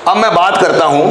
अब मैं बात करता हूं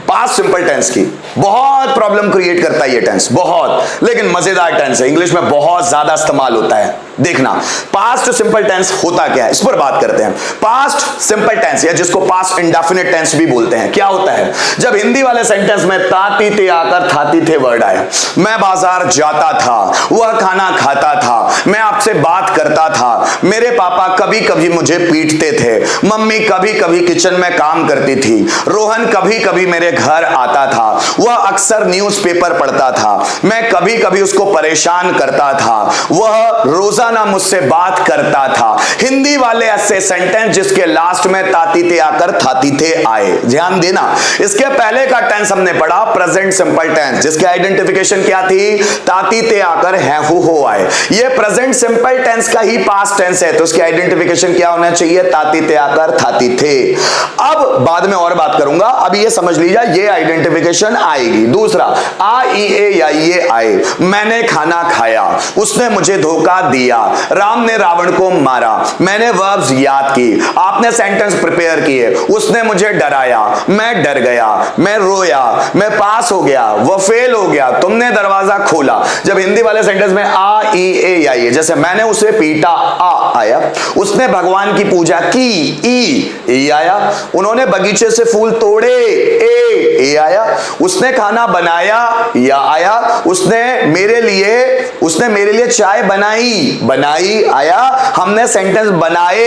पास्ट सिंपल टेंस की। बहुत प्रॉब्लम क्रिएट करता है ये टेंस, बहुत, लेकिन मजेदार टेंस है, इंग्लिश में बहुत ज्यादा इस्तेमाल होता है। देखना पास्ट सिंपल टेंस होता क्या है, इस पर बात करते हैं। पास्ट सिंपल टेंस या जिसको पास्ट इंडेफिनिट टेंस भी बोलते हैं, क्या होता है? जब हिंदी वाले सेंटेंस में ताती ते आकर थाती थे वर्ड आए, मैं बाजार जाता था, वह खाना खाता था, मैं आपसे बात करता था, मेरे पापा कभी कभी मुझे पीटते थे, मम्मी कभी कभी किचन में काम करती थी, रोहन कभी कभी मेरे घर आता था, वह अक्सर न्यूज़पेपर पढ़ता था, मैं कभी कभी उसको परेशान करता था, वह रोजाना मुझसे बात करता था। हिंदी वाले ऐसे सेंटेंस जिसके लास्ट में ताती थे आकर थाती थे आए। ध्यान देना, इसके पहले का टेंस हमने पढ़ा प्रेजेंट सिंपल टेंस, जिसकी आइडेंटिफिकेशन क्या थी? ताती थे आकर है हो आए। ये प्रेजेंट सिंपल टेंस का ही पास्ट टेंस है, तो उसकी आइडेंटिफिकेशन क्या होना चाहिए? ताती थे आकर थाती थे। अब बाद में और बात करूंगा, अब ये समझ लीजिए ये आइडेंटिफिकेशन आएगी। दूसरा आ ई ए या ये आए, मैंने खाना खाया, उसने मुझे धोखा दिया, राम ने रावण को मारा, मैंने वर्ब्स याद की, आपने सेंटेंस प्रिपेयर किए, उसने मुझे डराया, मैं डर गया, मैं रोया, मैं पास हो गया, वह फेल हो गया, तुमने दरवाजा खोला। जब हिंदी वाले सेंटेंस में आ ई ए आई, जैसे मैंने उसे पीटा आ आया, उसने भगवान की पूजा की ई आया, उन्होंने बगीचे से फूल तोड़े ए आया, उसने खाना बनाया या आया, उसने मेरे लिए चाय बनाई आया, हमने सेंटेंस बनाए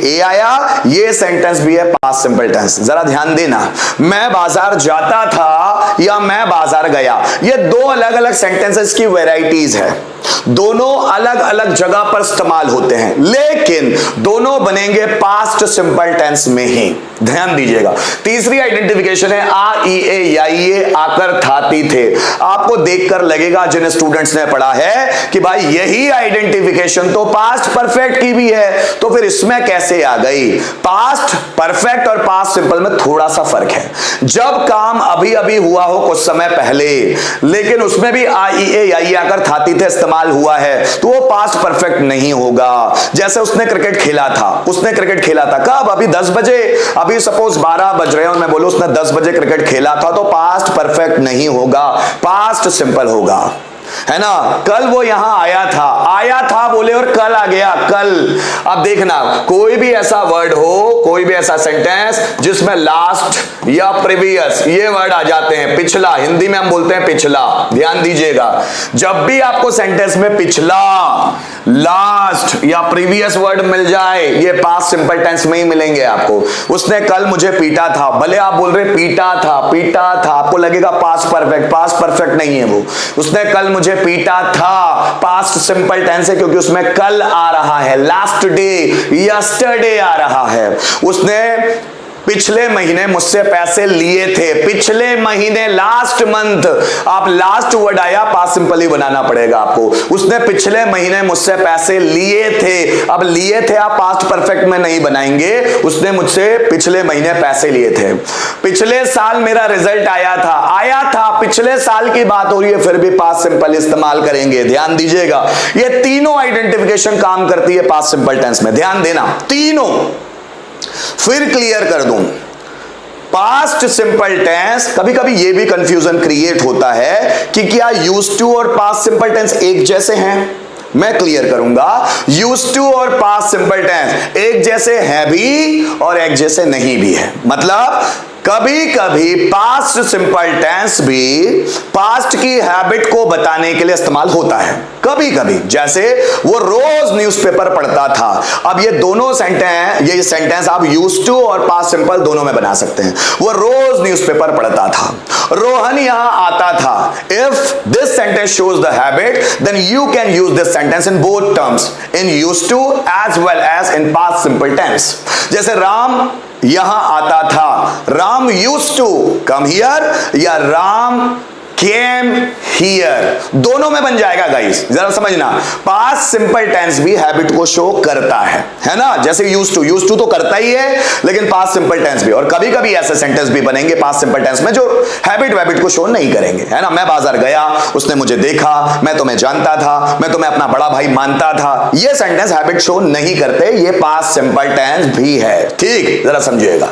ए आया। ये सेंटेंस भी है पास्ट सिंपल टेंस। जरा ध्यान देना, मैं बाजार जाता था या मैं बाजार गया, ये दो अलग अलग सेंटेंसेस की वैरायटीज है, दोनों अलग अलग जगह पर इस्तेमाल होते हैं, लेकिन दोनों बनेंगे पास्ट सिंपल टेंस में ही। ध्यान दीजिएगा। तीसरी आइडेंटिफिकेशन है आ ई ए या ये आकर थाती थे। आपको देखकर लगेगा जिन स्टूडेंट्स ने पढ़ा है कि भाई यही आइडेंटिफिकेशन तो पास्ट परफेक्ट की भी है, तो फिर इसमें कैसे आ गई? पास्ट परफेक्ट और पास्ट सिंपल में थोड़ा सा फर्क है। जब काम अभी अभी हुआ हो कुछ समय पहले, लेकिन उसमें भी आ ई ए या ये आकर थाती थे इस्तेमाल हुआ है, तो वो पास्ट परफेक्ट नहीं होगा। जैसे उसने क्रिकेट खेला था कब? अभी 10 बजे, अभी सपोज 12 बज रहे हैं और मैं बोलूं उसने 10 बजे क्रिकेट खेला था, तो पास्ट परफेक्ट नहीं होगा, पास्ट सिंपल होगा, है ना। कल वो यहां आया था बोले और कल आ गया, कल। अब देखना, कोई भी ऐसा वर्ड हो, कोई भी ऐसा सेंटेंस जिसमें लास्ट या प्रीवियस ये वर्ड आ जाते हैं, पिछला, हिंदी में हम बोलते हैं पिछला। ध्यान दीजिएगा, जब भी आपको सेंटेंस में पिछला, लास्ट या प्रीवियस वर्ड मिल जाए, ये पास्ट सिंपल टेंस में ही मिलेंगे आपको। उसने कल मुझे पीटा था, भले आप बोल रहे पीटा था, आपको लगेगा पास्ट परफेक्ट नहीं है वो। उसने कल मुझे पीटा था, पास्ट सिंपल टेंस है क्योंकि उसमें कल आ रहा है, लास्ट डे, यस्टरडे आ रहा है। उसने पिछले महीने मुझसे पैसे लिए थे, पिछले महीने, लास्ट मंथ। आप लास्ट वर्ड आया, पास्ट सिंपल ही बनाना पड़ेगा आपको। उसने पिछले महीने मुझसे पैसे लिए थे, अब लिए थे आप पास्ट परफेक्ट में नहीं बनाएंगे, उसने मुझसे पिछले महीने पैसे लिए थे। पिछले साल मेरा रिजल्ट आया था, पिछले साल की बात हो रही है, फिर भी पास्ट सिंपल इस्तेमाल करेंगे। ध्यान दीजिएगा, ये तीनों आइडेंटिफिकेशन काम करती है पास्ट सिंपल टेंस में। ध्यान देना, तीनों। फिर क्लियर कर दूं, पास्ट सिंपल टेंस, कभी कभी ये भी कंफ्यूजन क्रिएट होता है कि क्या यूज्ड टू और पास्ट सिंपल टेंस एक जैसे हैं। मैं क्लियर करूंगा, यूज्ड टू और पास्ट सिंपल टेंस एक जैसे हैं भी और एक जैसे नहीं भी है। मतलब कभी कभी पास्ट सिंपल टेंस भी पास्ट की हैबिट को बताने के लिए इस्तेमाल होता है, कभी कभी। जैसे वो रोज न्यूज़पेपर पढ़ता था, अब ये दोनों ये सेंटेंस आप यूज्ड टू और पास्ट सिंपल दोनों में बना सकते हैं। वो रोज न्यूज़पेपर पढ़ता था, रोहन यहां आता था। If this sentence shows the habit, then you can use this sentence in both terms, in used to as well as in past simple tense. जैसे राम यहां आता था, Ram used to come here, या राम केम हियर, दोनों में बन जाएगा guys. जरा समझना, पास्ट सिंपल टेंस भी हैबिट को शो करता है ना। जैसे यूज्ड टू तो करता ही है, लेकिन पास्ट सिंपल टेंस भी। और कभी कभी ऐसे सेंटेंस भी बनेंगे पास्ट सिंपल टेंस में जो हैबिट को शो नहीं करेंगे, है ना। मैं बाजार गया, उसने मुझे देखा, मैं तुम्हें जानता था, मैं तुम्हें अपना बड़ा भाई मानता था। ये सेंटेंस हैबिट शो नहीं करते, ये पास्ट सिंपल टेंस भी है। ठीक, जरा समझिएगा।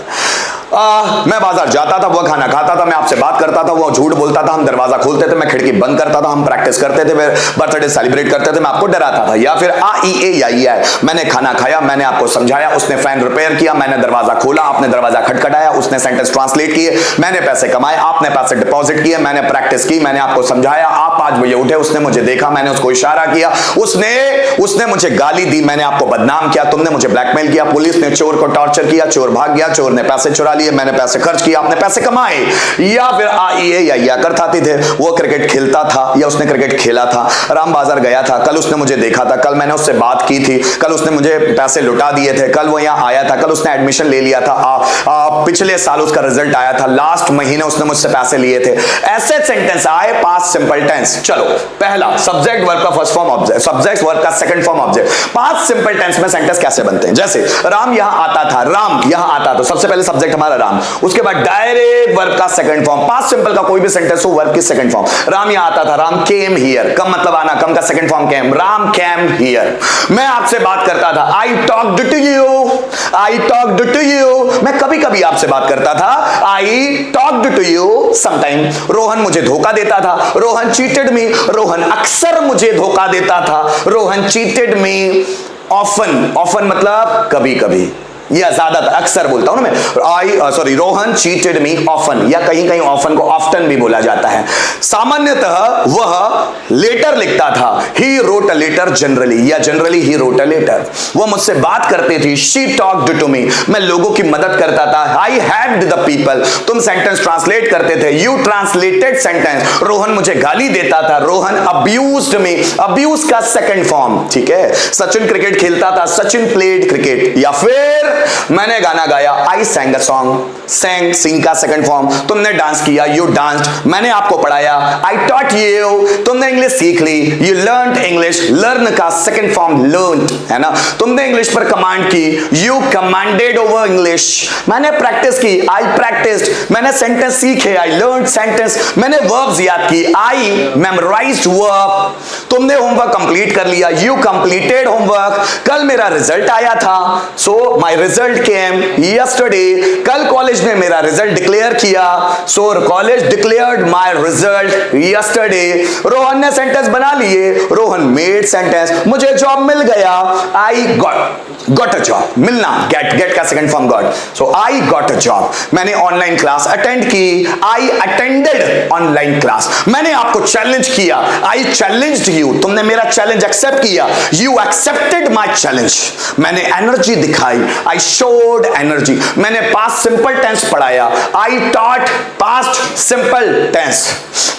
मैं बाजार जाता था, वह खाना खाता था, मैं आपसे बात करता था, वो झूठ बोलता था, हम दरवाजा खोलते थे, मैं खिड़की बंद करता था, हम प्रैक्टिस करते थे, बर्थडे सेलिब्रेट करते थे, मैं आपको डराता था। या फिर AEAI, मैंने खाना खाया, मैंने आपको समझाया, उसने फैन रिपेयर किया, मैंने दरवाजा खोला, आपने दरवाजा खटखटाया, उसने सेंटेंस ट्रांसलेट किए, मैंने पैसे कमाए, आपने पैसे डिपॉजिट किए, मैंने प्रैक्टिस की, मैंने आपको समझाया, आप 5 बजे उठे, उसने मुझे देखा, मैंने उसको इशारा किया, उसने मुझे गाली दी, मैंने आपको बदनाम किया, तुमने मुझे ब्लैकमेल किया, पुलिस ने चोर को टॉर्चर किया, चोर भाग गया, चोर ने पैसे चुरा लिए, मैंने पैसे खर्च किया, आपने पैसे कमाए। या फिर AEAI करते थे, वो क्रिकेट खेलता था या उसने क्रिकेट खेला था, राम बाजार गया था, कल उसने मुझे देखा था, कल मैंने उससे बात की थी, कल उसने मुझे पैसे लुटा दिए थे, कल वो यहाँ आया था, कल उसने एडमिशन ले लिया था, पिछले साल उसका रिजल्ट आया था, लास्ट महीने उसने मुझसे पैसे लिए थे। ऐसे सेंटेंस आए पास्ट सिंपल टेंस। चलो, पहला सब्जेक्ट वर्ब का first form object, subject verb का second form object. Past simple tense में सेंटेंस कैसे बनते हैं? जैसे राम यहां आता था, राम यहां आता, तो सबसे पहले सब्जेक्ट हमारा राम, उसके बाद डायरेक्ट वर्ब का सेकंड फॉर्म। पास्ट सिंपल का कोई भी सेंटेंस हो, वर्ब की सेकंड फॉर्म। राम यहां आता था, राम केम हियर, कम मतलब आना, कम का second form came, Ram came here. मैं आपसे बात करता था, I talked to you, I talked to you, मैं कभी कभी आपसे बात करता था, I talked to you sometime. Rohan मुझे धोखा देता था, रोहन चीटेड मी, रोहन अक्सर मुझे धोखा देता था, रोहन चीटेड मी ऑफन, ऑफन मतलब कभी कभी या ज्यादातर, अक्सर बोलता हूं ना मैं, रोहन चीटेड मी ऑफन, या कहीं कहीं ऑफन को ऑफ्टन भी बोला जाता है। सामान्यतः वह लेटर लिखता था, he wrote a letter generally, या generally he wrote a letter. वो मुझसे बात करती थी, शी टॉक्ड टू मी, मैं लोगों की मदद करता था, आई हेल्प्ड द पीपल, तुम सेंटेंस ट्रांसलेट करते थे, यू ट्रांसलेटेड सेंटेंस। रोहन मुझे गाली देता था, रोहन अब्यूज्ड मी, अब्यूज का सेकंड फॉर्म, ठीक है। सचिन क्रिकेट खेलता था, सचिन प्लेड क्रिकेट। या फिर मैंने गाना गाया, आई सैंग अ सॉन्ग, सैंग सिंग का सेकंड फॉर्म। तुमने डांस किया, यू डांस्ड, मैंने आपको पढ़ाया, आई टॉट यू, तुमने इंग्लिश सीख ली, यू लर्नड इंग्लिश, लर्न का सेकंड फॉर्म लर्नड, है ना। तुमने इंग्लिश पर कमांड की, यू कमांडेड ओवर इंग्लिश। मैंने प्रैक्टिस की, आई प्रैक्टिस्ड, मैंने सेंटेंस सीखे, आई लर्नड सेंटेंस, मैंने वर्ब्स याद की, आई मेमोराइज्ड वर्ब। तुमने होमवर्क कंप्लीट कर लिया, यू कंप्लीटेड होमवर्क। कल मेरा रिजल्ट आया था, so my result came yesterday, कल कॉलेज ने मेरा रिजल्ट डिक्लेयर किया, so college declared my result yesterday. Rohan ने सेंटेंस बना लिए, रोहन मेड सेंटेंस, मुझे जॉब मिल गया, आई गॉट अ जॉब, मिलना, गेट का second form got, so I got a job. मैंने ऑनलाइन क्लास अटेंड की, आई अटेंडेड ऑनलाइन क्लास। मैंने आपको चैलेंज किया, आई चैलेंज्ड यू, तुमने मेरा चैलेंज एक्सेप्ट किया, यू एक्सेप्टेड माय चैलेंज। मैंने एनर्जी दिखाई, I showed energy। मैंने पास्ट सिंपल टेंस पढ़ाया, I taught past simple tense।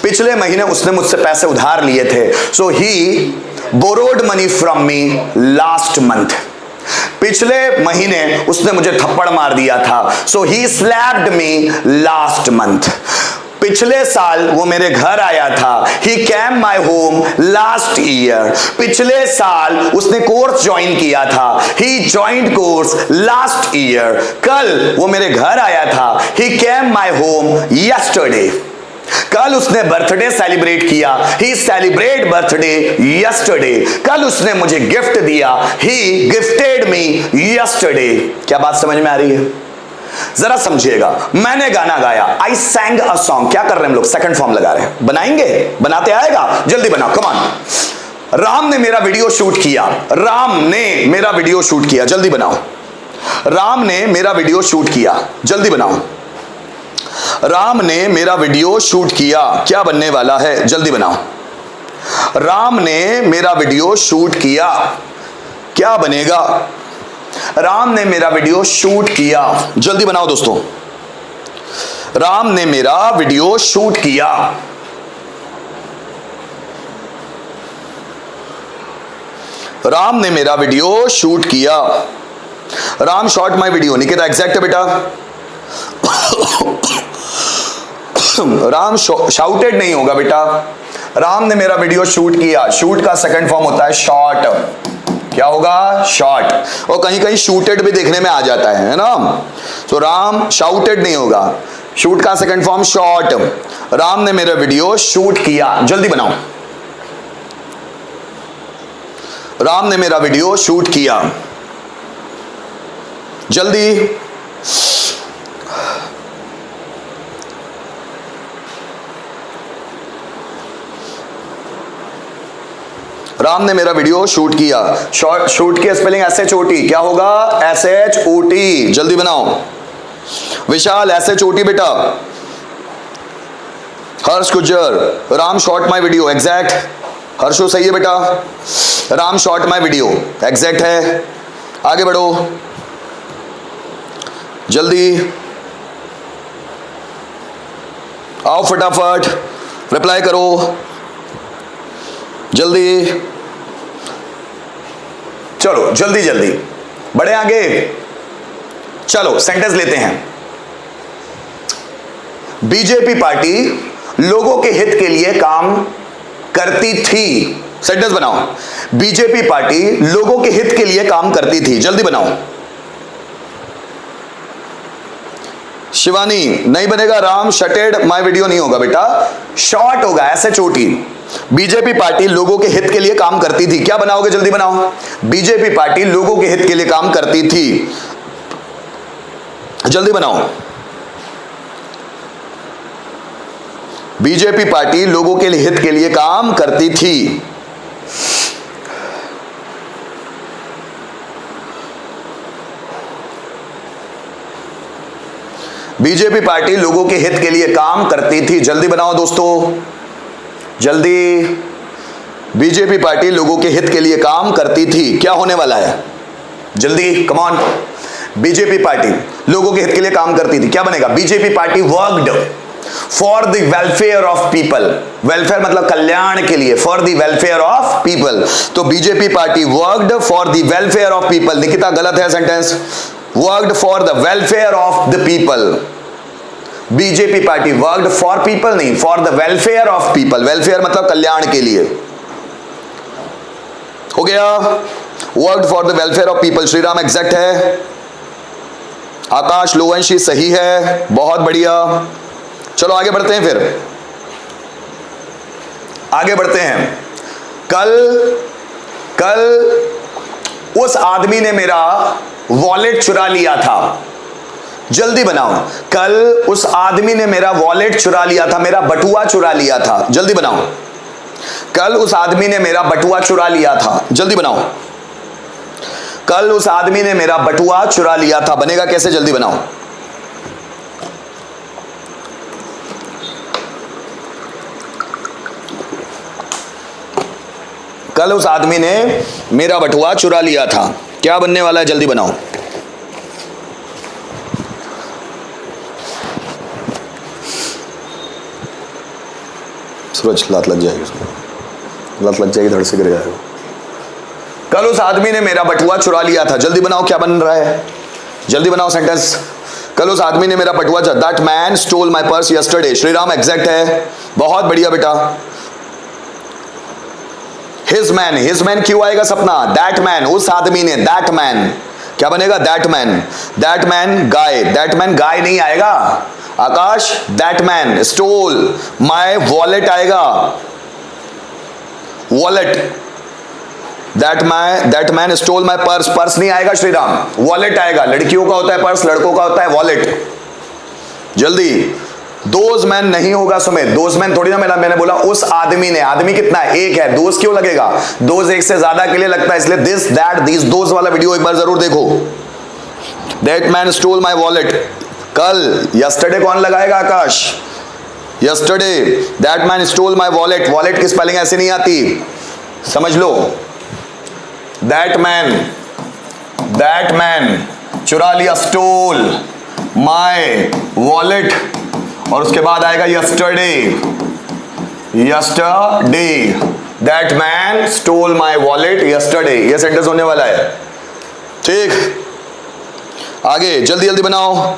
पिछले महीने उसने मुझसे पैसे उधार लिए थे, so he borrowed money from me last month। पिछले महीने उसने मुझे थप्पड़ मार दिया था, so he slapped me last month। पिछले साल वो मेरे घर आया था, he came my home last year। पिछले साल उसने कोर्स ज्वाइन किया था, he joined course last year। कल वो मेरे घर आया था, he came my home yesterday। कल उसने बर्थडे सेलिब्रेट किया, he celebrated birthday yesterday। कल उसने मुझे गिफ्ट दिया, he gifted me yesterday। क्या बात समझ में आ रही है? जरा समझिएगा, मैंने गाना गाया, आई सैंग अ सॉन्ग। क्या कर रहे हैं हम लोग? सेकंड फॉर्म लगा रहे हैं। बनाएंगे? बनाते आएगा? जल्दी बनाओ, कम ऑन। राम ने मेरा वीडियो शूट किया, राम ने मेरा वीडियो शूट किया, जल्दी बनाओ। राम ने मेरा वीडियो शूट किया, जल्दी बनाओ। राम ने मेरा वीडियो शूट किया, क्या बनने वाला है? जल्दी बनाओ। राम ने मेरा वीडियो शूट किया, क्या बनेगा? राम ने मेरा वीडियो शूट किया, जल्दी बनाओ दोस्तों। राम ने मेरा वीडियो शूट किया, राम ने मेरा वीडियो शूट किया। Ram shot my video, Nikita exact है बेटा। राम शाउटेड नहीं होगा बेटा, राम ने मेरा वीडियो शूट किया। शूट का सेकंड फॉर्म होता है शॉट। क्या होगा? शॉट। और कहीं कहीं शूटेड भी देखने में आ जाता है ना। तो राम शाउटेड नहीं होगा, शूट का सेकंड फॉर्म शॉट। राम ने मेरा वीडियो शूट किया, जल्दी बनाओ। राम ने मेरा वीडियो शूट किया, जल्दी। राम ने मेरा वीडियो शूट किया। शूट की स्पेलिंग SHOT, क्या होगा? SHOT, जल्दी बनाओ। विशाल SHOT बेटा। Harsh Gujjar, Ram shot my video, exact. हर्षो सही है बेटा, Ram shot my video exact है। आगे बढ़ो जल्दी, आओ फटाफट रिप्लाई करो जल्दी, चलो जल्दी जल्दी बढ़े आगे। चलो सेंटेंस लेते हैं। बीजेपी पार्टी लोगों के हित के लिए काम करती थी। सेंटेंस बनाओ। बीजेपी पार्टी लोगों के हित के लिए काम करती थी, जल्दी बनाओ। शिवानी नहीं बनेगा, राम शटेड माय वीडियो नहीं होगा बेटा, शॉर्ट होगा SHOT। बीजेपी पार्टी लोगों के हित के लिए काम करती थी, क्या बनाओगे? जल्दी बनाओ। बीजेपी पार्टी लोगों के हित के लिए काम करती थी, जल्दी बनाओ। बीजेपी पार्टी लोगों के हित के लिए काम करती थी। बीजेपी पार्टी लोगों के हित के लिए काम करती थी, जल्दी बनाओ दोस्तों जल्दी। बीजेपी पार्टी लोगों के हित के लिए काम करती थी, क्या होने वाला है? जल्दी कम ऑन। बीजेपी पार्टी लोगों के हित के लिए काम करती थी, क्या बनेगा? BJP party worked for the welfare of people. Welfare मतलब कल्याण के लिए, for the welfare of people. तो BJP party worked for the welfare of people. Nikita गलत है sentence, worked for the welfare of the people. BJP party worked for people नहीं, for the welfare of people. Welfare मतलब कल्याण के लिए, हो गया। Worked for the welfare of people, Shriram exact है। आकाश लोवंशी सही है, बहुत बढ़िया। चलो आगे बढ़ते हैं, फिर आगे बढ़ते हैं। कल उस आदमी ने मेरा वॉलेट चुरा लिया था, जल्दी बनाओ। कल उस आदमी ने मेरा वॉलेट चुरा लिया था, मेरा बटुआ चुरा लिया था, जल्दी बनाओ। कल उस आदमी ने मेरा बटुआ चुरा लिया था, जल्दी बनाओ। कल उस आदमी ने मेरा बटुआ चुरा लिया था, बनेगा कैसे? जल्दी बनाओ। कल उस आदमी ने मेरा बटुआ चुरा लिया था, क्या बनने वाला है? जल्दी बनाओ। सूरज लात लग जाएगी उसको, लात लग जाएगी, धड़ से गिर जाएगा। कल उस आदमी ने मेरा बटुआ चुरा लिया था, जल्दी बनाओ क्या बन रहा है? जल्दी बनाओ सेंटेंस। कल उस आदमी ने मेरा बटुआ, that man stole my purse yesterday. Shriram exact है, बहुत बढ़िया बेटा। हिज मैन क्यों आएगा सपना? दैट मैन, उस आदमी ने, दैट मैन क्या बनेगा? That man guy, that man guy नहीं आएगा Akash. That man stole my wallet आएगा, wallet. That man stole my purse, purse नहीं आएगा श्रीराम, वॉलेट आएगा। लड़कियों का होता है पर्स, लड़कों का होता है वॉलेट। जल्दी। दोज मैन नहीं होगा सुमित, दोज मैन थोड़ी ना, मैंने बोला उस आदमी ने। आदमी कितना है? एक है। दोज क्यों लगेगा? दोज एक से ज्यादा के लिए लगता है, इसलिए दिस दैट दिस दोज वाला वीडियो एक बार जरूर देखो। That man stole my wallet. कल यस्टरडे कौन लगाएगा Akash? Yesterday that man stole my wallet. Wallet की स्पेलिंग ऐसे नहीं आती, समझ लो। दैट मैन चुरा लिया, स्टोल माई वॉलेट, और उसके बाद आएगा yesterday. That man stole my wallet yesterday, यह सेंटेंस होने वाला है। ठीक, आगे जल्दी जल्दी बनाओ,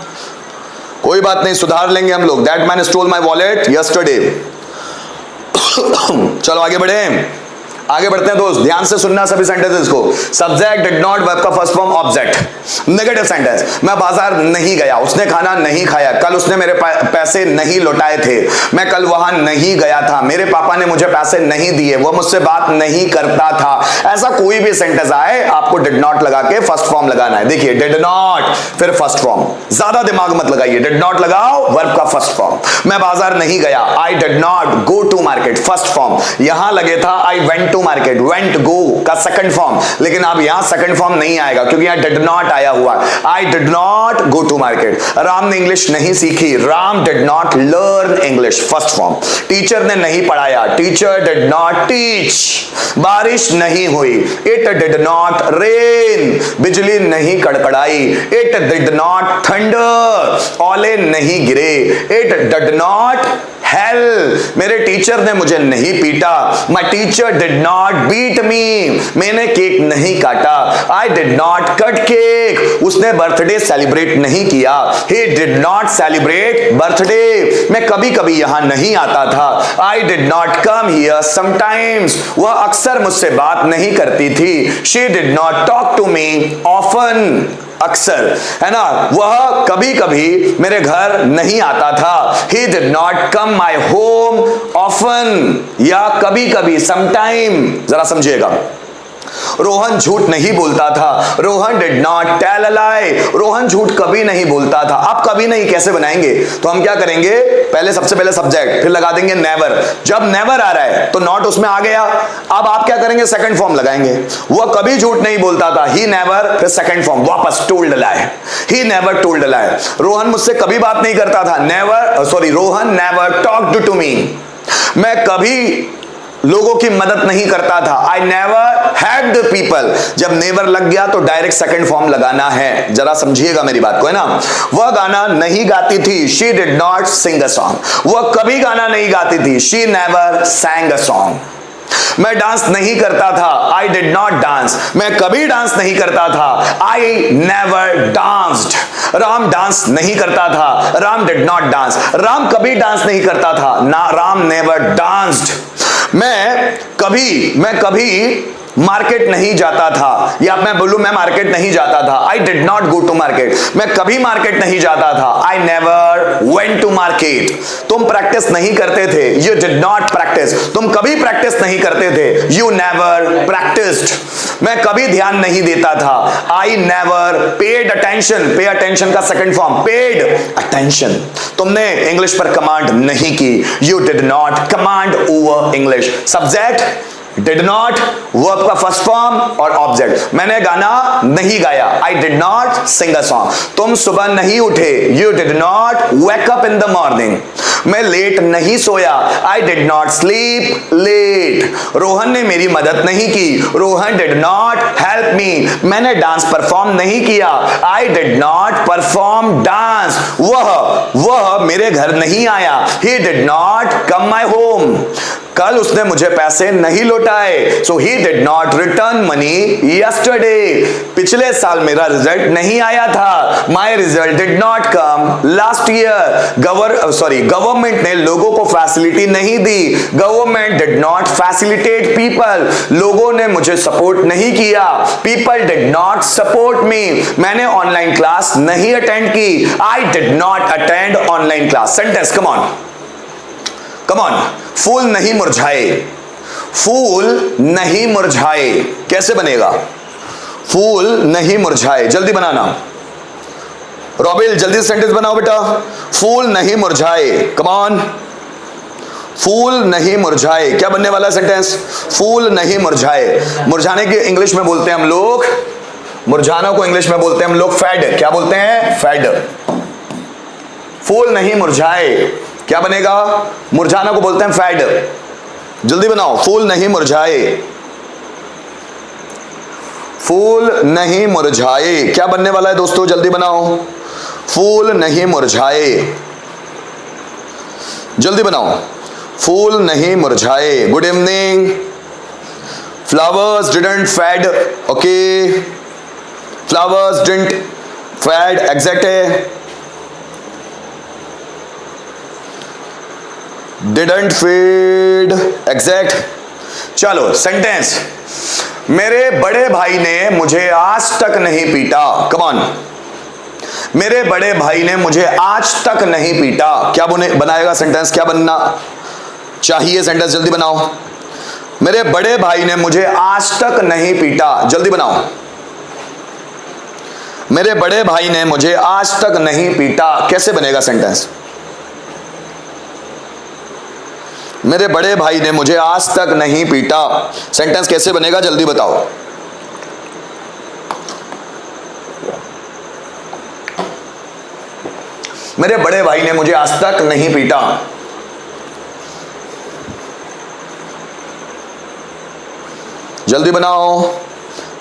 कोई बात नहीं, सुधार लेंगे हम लोग। That man stole my wallet yesterday. चलो आगे बढ़े, आगे बढ़ते हैं दोस्त, ध्यान से सुनना सभी सेंटेंसेस को। सब्जेक्ट डिड नॉट, वर्ब का first form object. Negative sentence, मैं बाजार नहीं गया, उसने खाना नहीं खाया। कल उसने मेरे पैसे नहीं लौटाए थे, मैं कल वहां नहीं गया था। मेरे पापा ने मुझे पैसे नहीं दिए, वो मुझसे बात नहीं करता था। ऐसा कोई भी सेंटेंस आए, आपको डिड नॉट लगा के फर्स्ट फॉर्म लगाना है। देखिए डिड नॉट फिर फर्स्ट फॉर्म, ज्यादा दिमाग मत लगाइए। डिड नॉट लगाओ, वर्ब का फर्स्ट फॉर्म। मैं बाजार नहीं गया, I did not go to market, first form. यहां लगे था I went to to market, went go का सेकंड फॉर्म, लेकिन अब यहां सेकंड फॉर्म नहीं आएगा क्योंकि यहां डिड नॉट आया हुआ है। I did not go to market. Ram ने इंग्लिश नहीं सीखी, Ram did not learn English, first form. Teacher ने नहीं पढ़ाया, टीचर डिड नॉट टीच। बारिश नहीं हुई, इट डिड नॉट रेन। बिजली नहीं कड़कड़ाई, इट डिड नॉट थंडर। ओले नहीं गिरे, इट डिड नॉट हेल। मेरे टीचर ने मुझे नहीं पीटा, my teacher did not beat me. मैंने केक नहीं काटा, I did not cut cake. उसने बर्थडे सेलिब्रेट नहीं किया, he did not celebrate birthday. मैं कभी कभी यहां नहीं आता था, I did not come here sometimes. वह अक्सर मुझसे बात नहीं करती थी, she did not talk to me often. अक्सर, है ना, वह कभी कभी मेरे घर नहीं आता था, he did not come my home often, या कभी कभी sometime। जरा समझिएगा, रोहन झूठ नहीं बोलता था, Rohan did not tell a lie. Rohan झूठ कभी नहीं बोलता था। अब कभी नहीं कैसे बनाएंगे, तो हम क्या करेंगे, पहले सबसे पहले सब्जेक्ट, फिर लगा देंगे नेवर। जब नेवर आ रहा है तो नॉट उसमें आ गया। अब आप क्या करेंगे, सेकंड फॉर्म लगाएंगे। वह कभी झूठ नहीं बोलता था, ही नेवर, फिर सेकंड फॉर्म वापस, told a lie, he never told a lie. Rohan मुझसे कभी बात नहीं करता था, never, sorry, Rohan never talked to me. मैं कभी लोगों की मदद नहीं करता था, आई नेवर हेल्प्ड पीपल। जब नेवर लग गया तो डायरेक्ट सेकंड फॉर्म लगाना है। जरा समझिएगा मेरी बात को, है ना। वह गाना नहीं गाती थी, she did not sing a song. वह कभी गाना नहीं गाती थी, she never sang a song। मैं डांस नहीं करता था, आई डिड नॉट डांस। मैं कभी डांस नहीं करता था, I never danced. Ram dance नहीं करता था, Ram did not dance. Ram कभी डांस नहीं करता था ना, राम नेवर डांस्ड। मैं कभी मार्केट नहीं जाता था, या मैं बोलूं मैं मार्केट नहीं जाता था, I did not go to market. मैं कभी मार्केट नहीं जाता था, I never went to market. तुम प्रैक्टिस नहीं करते थे, यू डिड नॉट प्रैक्टिस। तुम कभी प्रैक्टिस नहीं करते थे, यू नेवर प्रैक्टिस्ड। मैं कभी ध्यान नहीं देता था, I never paid attention. Pay attention का सेकंड फॉर्म, पेड अटेंशन। तुमने इंग्लिश पर कमांड नहीं की, you did not command over English. Subject did not, verb का फर्स्ट फॉर्म और ऑब्जेक्ट। मैंने गाना नहीं गाया, I did not sing a song. तुम सुबह नहीं उठे, you did not wake up in the morning. मैं लेट नहीं सोया, I did not sleep late. Rohan ने मेरी मदद नहीं की, Rohan did not help me. मैंने डांस परफॉर्म नहीं किया, I did not perform dance. वह मेरे घर नहीं आया, he did not come my home. कल उसने मुझे पैसे नहीं लौटाए, so he did not return money yesterday. पिछले साल मेरा रिजल्ट नहीं आया था, my result did not come last year. Government ने लोगों को फैसिलिटी नहीं दी, government did not facilitate people. लोगों ने मुझे सपोर्ट नहीं किया, people did not support me. मैंने ऑनलाइन क्लास नहीं अटेंड की, I did not attend online class. Sentence, come on. फूल नहीं मुरझाए, फूल नहीं मुरझाए कैसे बनेगा, फूल नहीं मुरझाए, जल्दी बनाना। रॉबिल जल्दी सेंटेंस बनाओ बेटा। फूल नहीं मुरझाए, कम ऑन। फूल नहीं मुरझाए, क्या बनने वाला सेंटेंस, फूल नहीं मुरझाए। मुरझाने के इंग्लिश में बोलते हैं हम लोग, मुरझाना को इंग्लिश में बोलते हैं हम लोग फैड। क्या बोलते हैं, फैड। फूल नहीं मुरझाए क्या बनेगा, मुरझाना को बोलते हैं फैड। जल्दी बनाओ, फूल नहीं मुरझाए, फूल नहीं मुरझाए क्या बनने वाला है दोस्तों, जल्दी बनाओ। फूल नहीं मुरझाए, जल्दी बनाओ। फूल नहीं मुरझाए। Good evening. Flowers didn't fade, okay, flowers didn't fade, exact है। Didn't fade, exact. चलो सेंटेंस, मेरे बड़े भाई ने मुझे आज तक नहीं पीटा। कम ऑन, मेरे बड़े भाई ने मुझे आज तक नहीं पीटा क्या बनाएगा सेंटेंस, क्या बनना चाहिए सेंटेंस, जल्दी बनाओ। मेरे बड़े भाई ने मुझे आज तक नहीं पीटा, जल्दी बनाओ। मेरे बड़े भाई ने मुझे आज तक नहीं पीटा कैसे बनेगा सेंटेंस, मेरे बड़े भाई ने मुझे आज तक नहीं पीटा। सेंटेंस कैसे बनेगा जल्दी बताओ। मेरे बड़े भाई ने मुझे आज तक नहीं पीटा। जल्दी बनाओ।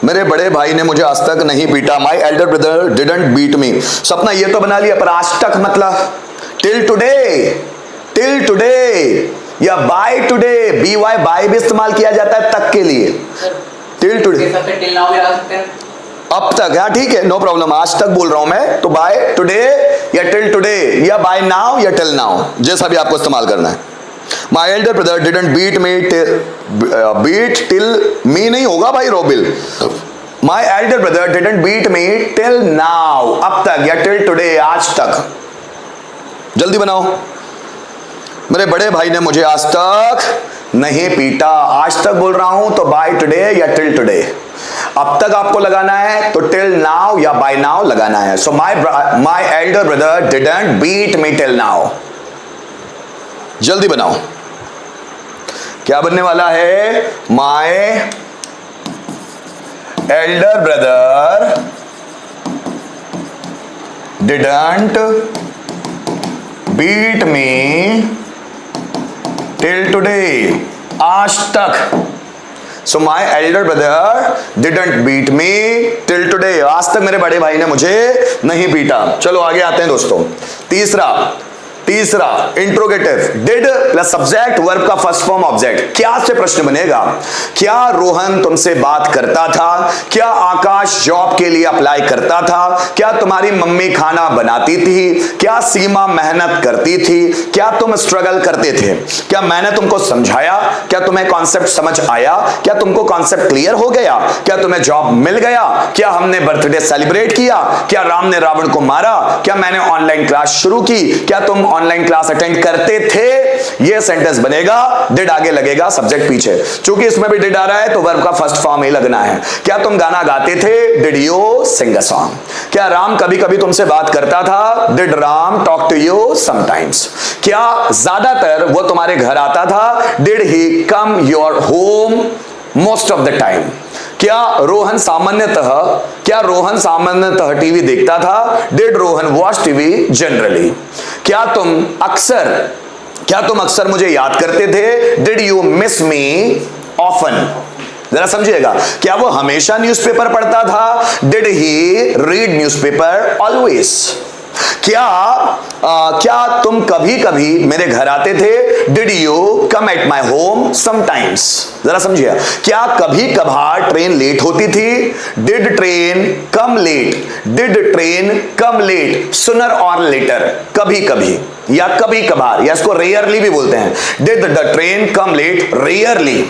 मेरे बड़े भाई ने मुझे आज तक नहीं पीटा। My elder brother didn't beat me. सपना ये तो बना लिया, पर आज तक मतलब टिल टुडे, टिल टुडे या by today. B Y by भी इस्तेमाल किया जाता है तक के लिए। टिल टुडे टिल नाउ भी लगा सकते हैं, अब तक। हाँ ठीक है, नो प्रॉब्लम। आज तक बोल रहा हूं मैं, तो बाय टुडे या टिल टुडे या बाय नाउ या टिल नाउ, जैसा भी आपको इस्तेमाल करना है। My elder brother didn't beat me, beat till me नहीं होगा भाई रोबिल। My elder brother didn't beat me till now, अब तक या टिल टुडे, आज तक। जल्दी बनाओ। मेरे बड़े भाई ने मुझे आज तक नहीं पीटा। आज तक बोल रहा हूं तो बाय टुडे या टिल टुडे। अब तक आपको लगाना है तो टिल नाउ या बाय नाउ लगाना है। So my elder brother didn't beat me till now. जल्दी बनाओ। क्या बनने वाला है? My elder brother didn't beat me till today, आज तक। So my elder brother didn't beat me till today, आज तक मेरे बड़े भाई ने मुझे नहीं पीटा। चलो आगे आते हैं दोस्तों। तीसरा interrogative, did plus subject verb का फर्स्ट फॉर्म ऑब्जेक्ट। क्या से प्रश्न बनेगा? क्या रोहन तुमसे बात करता था? क्या आकाश जॉब के लिए अप्लाई करता था? क्या तुम्हारी मम्मी खाना बनाती थी? क्या सीमा मेहनत करती थी? क्या तुम स्ट्रगल करते थे? क्या मैंने तुमको समझाया? क्या तुम्हें कॉन्सेप्ट समझ आया? क्या तुमको कॉन्सेप्ट क्लियर हो गया? क्या तुम्हें जॉब मिल गया? क्या हमने बर्थडे सेलिब्रेट किया? क्या राम ने रावण को मारा? क्या मैंने ऑनलाइन क्लास शुरू की? क्या तुम ऑनलाइन क्लास अटेंड करते थे? ये सेंटेंस बनेगा। डिड आगे लगेगा, सब्जेक्ट पीछे। चूंकि इसमें भी डिड आ रहा है तो वर्ब का फर्स्ट फॉर्म ही लगना है। क्या तुम गाना गाते थे? Did you sing a song? क्या राम कभी कभी तुमसे बात करता था? Did Ram talk to you sometimes? क्या ज्यादातर वो तुम्हारे घर आता था? Did he come your home most of the time? क्या रोहन सामान्यतः टीवी देखता था? Did Rohan watch TV generally? क्या तुम अक्सर मुझे याद करते थे? Did you miss me often? जरा समझिएगा। क्या वो हमेशा न्यूज़पेपर पढ़ता था? Did he read newspaper always? क्या तुम कभी कभी मेरे घर आते थे? Did you come at my home sometimes? जरा समझिए। क्या कभी कभार ट्रेन लेट होती थी? Did train come late? Did train come late sooner और लेटर? कभी कभी या कभी कभार, या इसको रेयरली भी बोलते हैं। Did the train come late rarely?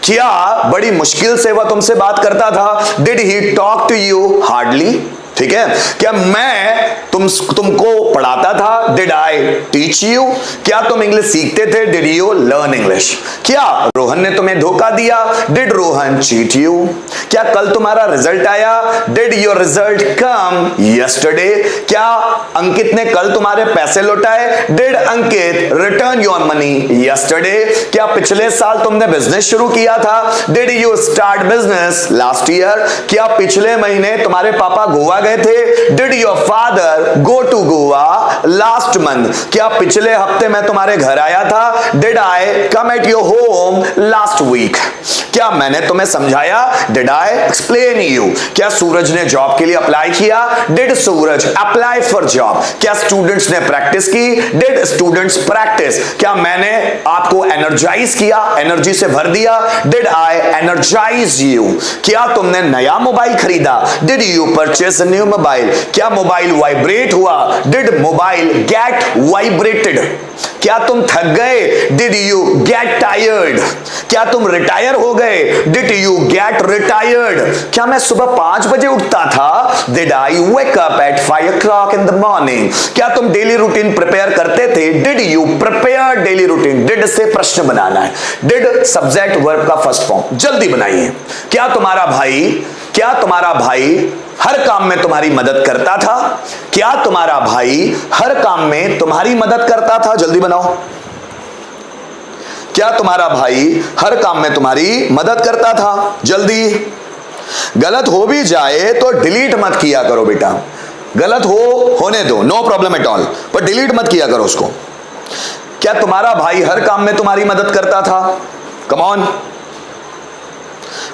क्या बड़ी मुश्किल से वह तुमसे बात करता था? Did he talk to you hardly? ठीक है। क्या मैं तुमको पढ़ाता था? Did I teach you? क्या तुम इंग्लिश सीखते थे? Did you learn English? क्या रोहन ने तुम्हें धोखा दिया? Did Rohan cheat you? क्या कल तुम्हारा रिजल्ट आया? Did your result come yesterday? क्या अंकित ने कल तुम्हारे पैसे लौटाए? Did Ankit return your money yesterday? क्या पिछले साल तुमने बिजनेस शुरू किया था? Did you start business last year? क्या पिछले महीने तुम्हारे पापा गोवा गए थे? Did your father go to Goa last month? क्या पिछले हफ्ते मैं तुम्हारे घर आया था? Did I come at your home last week? क्या मैंने तुम्हें समझाया? Did I explain you? क्या सूरज ने जॉब के लिए अप्लाई किया? Did Suraj apply for job? क्या स्टूडेंट्स ने प्रैक्टिस की? Did students practice? क्या मैंने आपको एनर्जाइज किया, एनर्जी से भर दिया? Did I energize you? क्या तुमने नया मोबाइल खरीदा? Did you purchase a new mobile? क्या मोबाइल वाइब्रेट हुआ? Did mobile get vibrated? क्या तुम थक गए? Did you get tired? क्या तुम रिटायर हो गए? Did you get retired? क्या मैं सुबह 5 बजे उठता था? Did I wake up at 5 o'clock in the morning? क्या तुम डेली रूटीन प्रिपेयर करते थे? Did you prepare daily routine? Did से प्रश्न बनाना है। डिड सब्जेक्ट वर्ब का फर्स्ट फॉर्म। जल्दी बनाइए। क्या तुम्हारा भाई हर काम में तुम्हारी मदद करता था? क्या तुम्हारा भाई हर काम में तुम्हारी मदद करता था? जल्दी बनाओ। क्या तुम्हारा भाई हर काम में तुम्हारी मदद करता था? जल्दी। गलत हो भी जाए तो डिलीट मत किया करो बेटा, गलत होने दो, नो प्रॉब्लम एट ऑल, पर डिलीट मत किया करो उसको। क्या तुम्हारा भाई हर काम में तुम्हारी मदद करता था? Come on.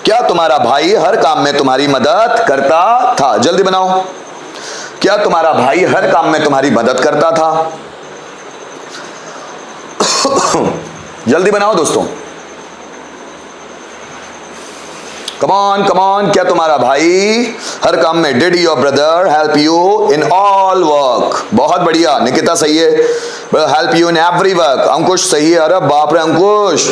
क्या तुम्हारा भाई हर काम में तुम्हारी मदद करता था? जल्दी बनाओ। क्या तुम्हारा भाई हर काम में तुम्हारी मदद करता था? जल्दी बनाओ दोस्तों, कम ऑन। क्या तुम्हारा भाई हर काम में, did your brother help you in all work? बहुत बढ़िया, निकिता सही है। Help you in every work, Ankush सही है। अरे बाप रे अंकुश,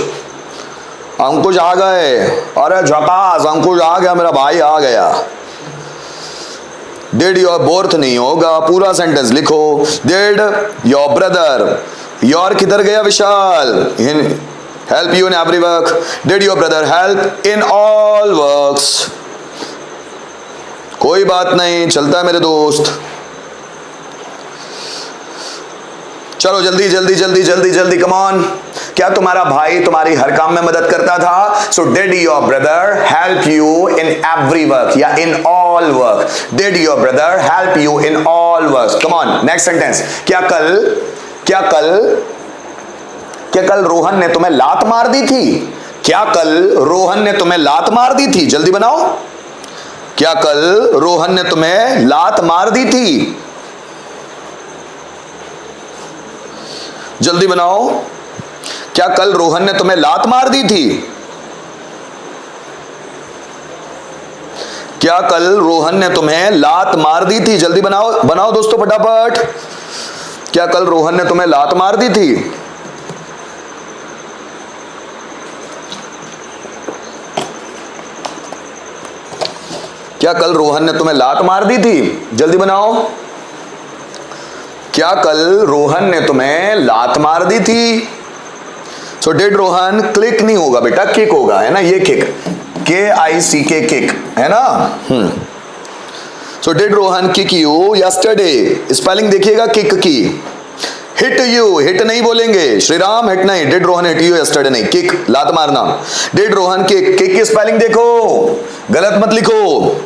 अंकुश आ गए, अरे झकास, अंकुश आ गया, मेरा भाई आ गया। डिड योर, बोर्थ नहीं होगा, पूरा सेंटेंस लिखो। डिड योर ब्रदर, योर किधर गया Vishal? Help you in every work, did your brother help in all works? कोई बात नहीं, चलता है मेरे दोस्त। चलो जल्दी जल्दी जल्दी जल्दी जल्दी, कम ऑन। क्या तुम्हारा भाई तुम्हारी हर काम में मदद करता था? So did your brother help you in every work या in all work? Did your brother help you in all work? Come on, next sentence. क्या कल रोहन ने तुम्हें लात मार दी थी? क्या कल रोहन ने तुम्हें लात मार दी थी? जल्दी बनाओ। क्या कल रोहन ने तुम्हें लात मार दी थी? जल्दी बनाओ। क्या कल रोहन ने तुम्हें लात मार दी थी? क्या कल रोहन ने तुम्हें लात मार दी थी? जल्दी बनाओ, बनाओ दोस्तों फटाफट। क्या कल रोहन ने तुम्हें लात मार दी थी? क्या कल रोहन ने तुम्हें लात मार दी थी? जल्दी बनाओ। क्या कल रोहन ने तुम्हें लात मार दी थी? सो डिड रोहन, क्लिक नहीं होगा बेटा, किक होगा, है ना, ये किक, KICK किक, है ना। So did Rohan kick you yesterday? Spelling देखिएगा किक की। हिट यू, हिट नहीं बोलेंगे श्रीराम, हिट नहीं। Did Rohan hit you yesterday नहीं, किक, लात मारना। डिड रोहन किक, किक की स्पेलिंग देखो, गलत मत लिखो।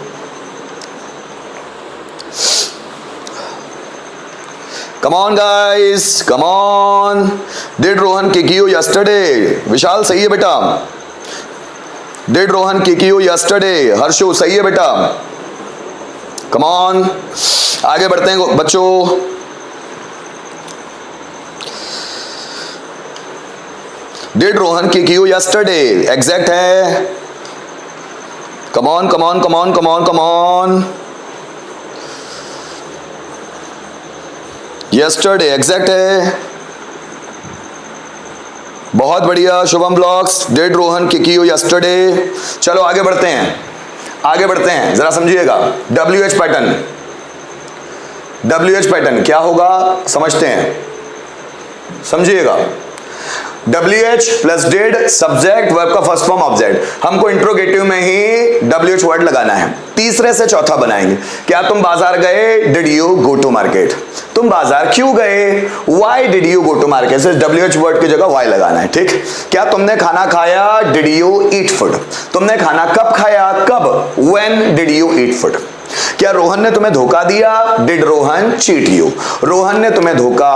Come on guys, come on. Did Rohan kick you yesterday? Vishal सही है बेटा। Did Rohan kick you yesterday? Harshu सही है बेटा। कम ऑन, आगे बढ़ते हैं बच्चों। Did Rohan kick you yesterday? Exact है। Come on come on come on come on come on. Yesterday exact है, बहुत बढ़िया Shubham blogs. Did Rohan kick you yesterday? चलो आगे बढ़ते हैं, आगे बढ़ते हैं, जरा समझिएगा। WH पैटर्न, WH पैटर्न क्या होगा समझते हैं, समझिएगा। WH plus did, subject, verb का फर्स्ट फॉर्म, ऑब्जेक्ट। हमको इंट्रोगेटिव में ही WH वर्ड लगाना है। तीसरे से चौथा बनाएंगे। क्या तुम बाजार गए? Did you go to market? तुम बाजार क्यों गए? Why did you go to market? से WH वर्ड की जगह वाई लगाना है, ठीक। क्या तुमने खाना खाया? Did you eat food? तुमने खाना कब खाया? कब? When did you eat food? क्या रोहन ने तुम्हें धोखा दिया? Did Rohan cheat you? Rohan ने तुम्हें धोखा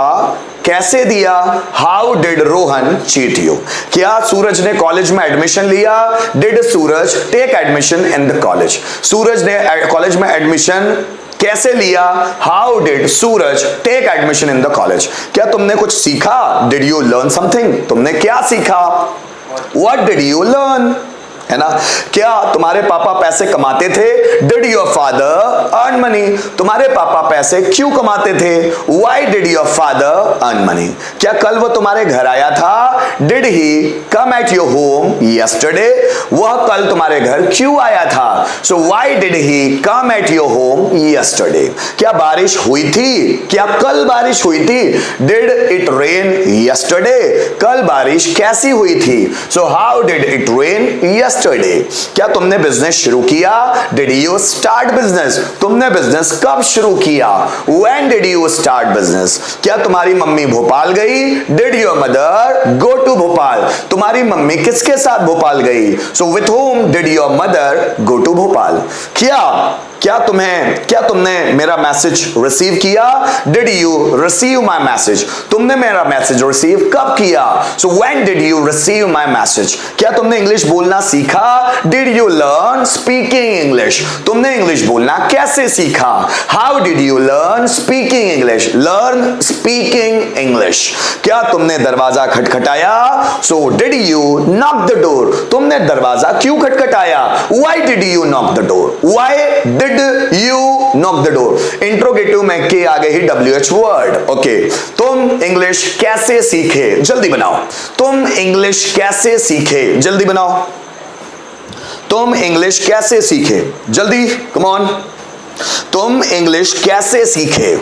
कैसे दिया? How did Rohan cheat you? क्या सूरज ने कॉलेज में एडमिशन लिया? Did Suraj take admission in the college? Suraj ने कॉलेज में एडमिशन कैसे लिया? How did Suraj take admission in the college? क्या तुमने कुछ सीखा? Did you learn something? तुमने क्या सीखा? What did you learn? है ना। क्या तुम्हारे पापा पैसे कमाते थे? Did your father earn money? तुम्हारे पापा पैसे क्यों कमाते थे? Why did your father earn money? क्या कल वो तुम्हारे घर आया था? Did he come at your home yesterday? वह कल तुम्हारे घर क्यों आया था? So why did he come at your home yesterday? क्या बारिश हुई थी? क्या कल बारिश हुई थी? Did it rain yesterday? कल बारिश कैसी हुई थी? So how did it rain yesterday? yesterday. क्या तुमने बिजनेस शुरू किया? Did you start business? तुमने बिजनेस कब शुरू किया? When did you start business? क्या तुम्हारी मम्मी भोपाल गई? Did your mother go to Bhopal? तुम्हारी मम्मी किसके साथ भोपाल गई? So with whom did your mother go to Bhopal? क्या तुमने मेरा मैसेज रिसीव किया? Did you receive my message? तुमने मेरा मैसेज रिसीव कब किया? So when did you receive my message? क्या तुमने इंग्लिश बोलना सीखा? Did you learn speaking English? तुमने इंग्लिश बोलना कैसे सीखा? How did you learn speaking English? Learn speaking English. क्या तुमने दरवाजा खटखटाया? So did you knock the door? तुमने दरवाजा क्यों खटखटाया? Why did you knock the door? Why did you knock the door? Interrogative में के आगे ही WH वर्ड. ओके, तुम इंग्लिश कैसे सीखे? जल्दी बनाओ. तुम इंग्लिश कैसे सीखे? जल्दी बनाओ. तुम इंग्लिश कैसे सीखे? जल्दी, कम ऑन. तुम इंग्लिश कैसे सीखे?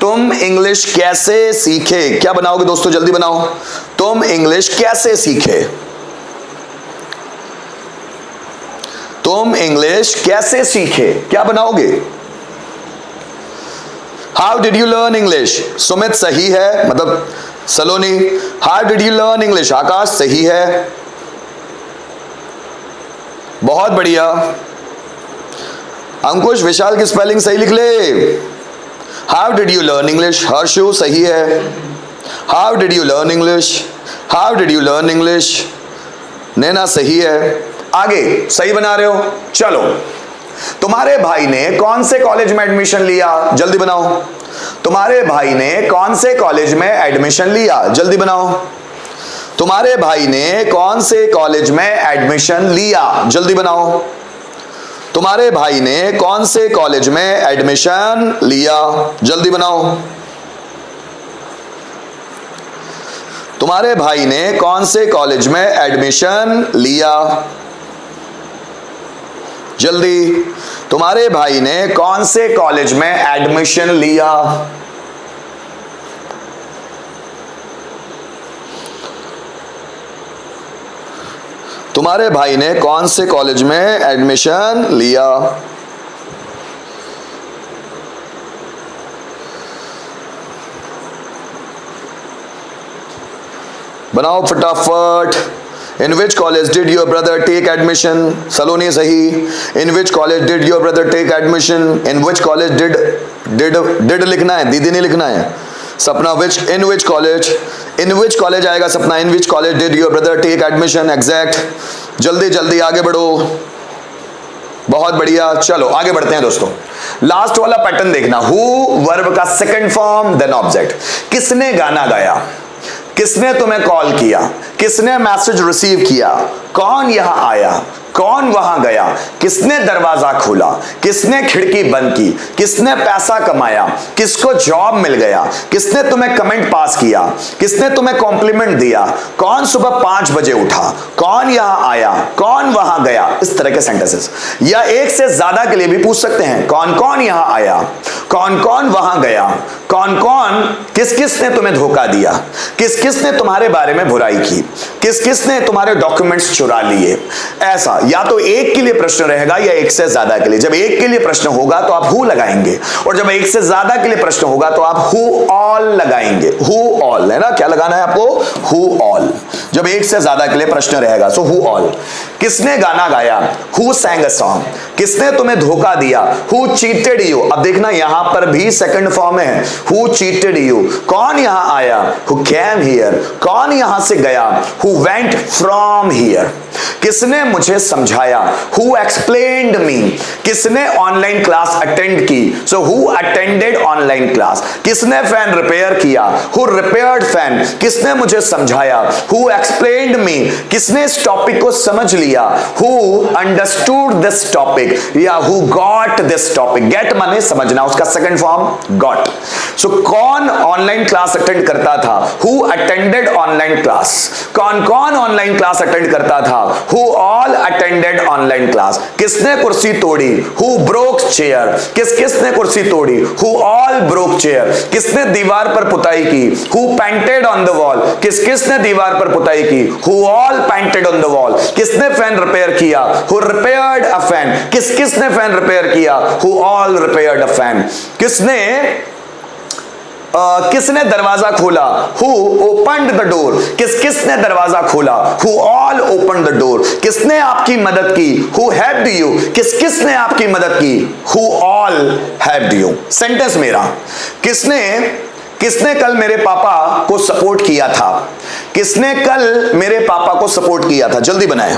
तुम इंग्लिश कैसे सीखे? क्या बनाओगे दोस्तों? जल्दी बनाओ. तुम इंग्लिश कैसे सीखे? तुम इंग्लिश कैसे सीखे? क्या बनाओगे? How did you learn English? Sumit सही है, मतलब Saloni. How did you learn English? Akash सही है, बहुत बढ़िया. अंकुश विशाल की स्पेलिंग सही लिख ले. How did you learn English? Harshu सही है. How did you learn English? How did you learn English? Naina सही है. आगे सही बना रहे हो. चलो, तुम्हारे भाई ने कौन से कॉलेज में एडमिशन लिया? जल्दी बनाओ. तुम्हारे भाई ने कौन से कॉलेज में एडमिशन लिया? जल्दी बनाओ. तुम्हारे भाई ने कौन से कॉलेज में एडमिशन लिया? जल्दी बनाओ. तुम्हारे भाई ने कौन से कॉलेज में एडमिशन लिया? जल्दी बनाओ. तुम्हारे भाई ने कौन से कॉलेज में एडमिशन लिया? जल्दी. तुम्हारे भाई ने कौन से कॉलेज में एडमिशन लिया? तुम्हारे भाई ने कौन से कॉलेज में एडमिशन लिया? बनाओ फटाफट. In which college did your brother take admission? सलोनी सही. In which college did your brother take admission? In which college did लिखना है, दीदी नहीं लिखना है. सपना in which college आएगा सपना. In which college did your brother take admission? Exact. जल्दी जल्दी आगे बढ़ो. बहुत बढ़िया. चलो आगे बढ़ते हैं दोस्तों. लास्ट वाला पैटर्न देखना. Who वर्ब का सेकंड फॉर्म देन ऑब्जेक्ट. किसने गाना गाया? किसने तुम्हें कॉल किया? किसने मैसेज रिसीव किया? कौन यहां आया? कौन वहां गया? किसने दरवाजा खोला? किसने खिड़की बंद की? किसने पैसा कमाया? किसको जॉब मिल गया? किसने तुम्हें कमेंट पास किया? किसने तुम्हें कॉम्प्लीमेंट दिया? कौन सुबह 5 बजे उठा? कौन यहां आया? कौन वहां गया? इस तरह के सेंटेंसेस. या एक से ज्यादा के लिए भी पूछ सकते हैं. कौन कौन यहां आया? कौन कौन वहां गया? कौन कौन, किस किस ने तुम्हें धोखा दिया? किस किस ने तुम्हारे बारे में बुराई की? किस किस ने तुम्हारे डॉक्यूमेंट्स चुरा लिए? ऐसा या तो एक के लिए प्रश्न रहेगा या एक से ज्यादा के लिए. जब एक के लिए प्रश्न होगा तो आप हु लगाएंगे, और जब एक से ज्यादा के लिए प्रश्न होगा तो आप हु ऑल लगाएंगे. हु ऑल है ना, क्या लगाना है आपको? Who all. जब एक से ज्यादा के लिए प्रश्न रहेगा सो हु ऑल. किसने गाना गाया? Who sang a song. किसने तुम्हें धोखा दिया? Who cheated you. अब देखना यहां पर भी सेकंड फॉर्म है. Who cheated you. कौन यहां आया? Who came here. कौन यहां से गया? Who went from here. किसने मुझे समझाया? हु एक्सप्लेन्ड मी. किसने ऑनलाइन क्लास अटेंड की? So who attended online class. किसने फैन रिपेयर किया? Who repaired fan. किसने मुझे समझाया? हु एक्सप्लेन्ड मी. किसने इस टॉपिक को समझ लिया? हु अंडरस्टूड दिस टॉपिक या who got this topic. Get माने समझना, उसका सेकंड फॉर्म गॉट. सो कौन ऑनलाइन क्लास अटेंड करता था? Who attended online class? कौन कौन ऑनलाइन क्लास अटेंड करता था? Who all attended online class? किसने कुर्सी तोड़ी? Who broke chair? किसने कुर्सी तोड़ी? Who all broke chair? किसने दीवार पर पुताई की? Who painted on the wall? किसने दीवार पर पुताई की? Who all painted on the wall? किसने फैन रिपेयर किया? Who repaired a fan? किसने फैन रिपेयर किया? Who all repaired a fan? किसने दरवाजा खोला? Who opened the door? किसने दरवाजा खोला? Who all opened the door? किसने आपकी मदद की? Who helped you? किसने आपकी मदद की? Who all helped you? Sentence मेरा, किसने कल मेरे पापा को सपोर्ट किया था? किसने कल मेरे पापा को सपोर्ट किया था? जल्दी बनाए।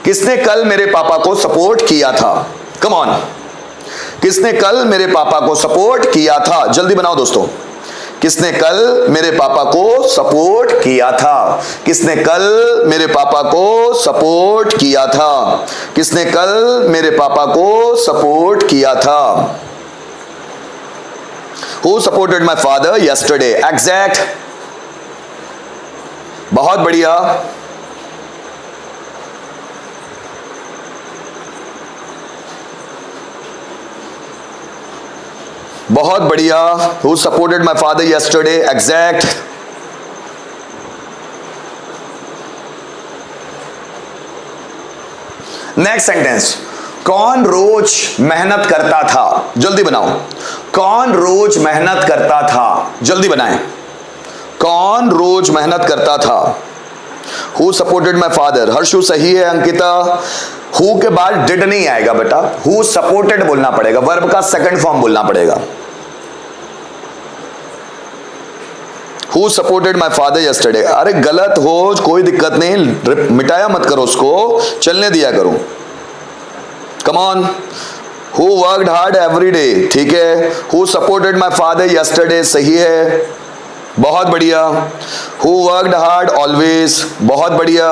किसने कल मेरे पापा को सपोर्ट किया था? Come on. किसने कल मेरे पापा को सपोर्ट किया था? जल्दी बनाओ दोस्तों। किसने कल मेरे पापा को सपोर्ट किया था? किसने कल मेरे पापा को सपोर्ट किया था? किसने कल मेरे पापा को सपोर्ट किया था? Who supported my father yesterday? Exact. बहुत बढ़िया। बहुत बढ़िया। Who supported my father yesterday? Exact. Next sentence, कौन रोज मेहनत करता था? जल्दी बनाओ। कौन रोज मेहनत करता था? जल्दी बनाएं। कौन रोज मेहनत करता था? Who supported my father? Harshu सही है। अंकिता, हु के बाद डिड नहीं आएगा बेटा, हु सपोर्टेड बोलना पड़ेगा, वर्ब का सेकंड फॉर्म बोलना पड़ेगा। Who supported my father yesterday? अरे गलत हो कोई दिक्कत नहीं, मिटाया मत करो उसको, चलने दिया करो। Come on. Who worked hard every day? ठीक है। Who supported my father yesterday? सही है, बहुत बढ़िया। Who worked hard always? बहुत बढ़िया।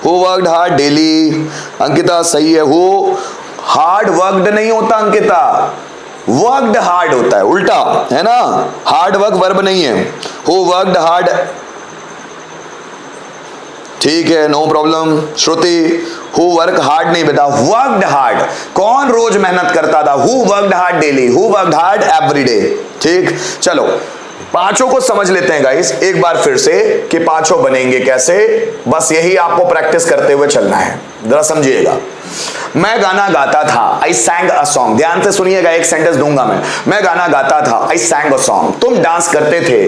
Who worked hard daily? Ankita सही है। Who hard worked नहीं होता अंकिता, वर्कड हार्ड होता है, उल्टा है ना, हार्ड वर्क वर्ब नहीं है। Who worked hard? ठीक है, no problem. Shruti, who work hard नहीं बेटा, वर्कड हार्ड। कौन रोज मेहनत करता था? Who worked hard daily, who worked hard every day. ठीक, चलो पांचों को समझ लेते हैं गाइस एक बार फिर से कि पांचों बनेंगे कैसे। बस यही आपको प्रैक्टिस करते हुए चलना है, जरा समझिएगा। मैं गाना गाता था, आई सैंग अ सॉन्ग। ध्यान से सुनिएगा, एक सेंटेंस दूंगा मैं गाना गाता था, आई सैंग अ सॉन्ग। तुम डांस करते थे,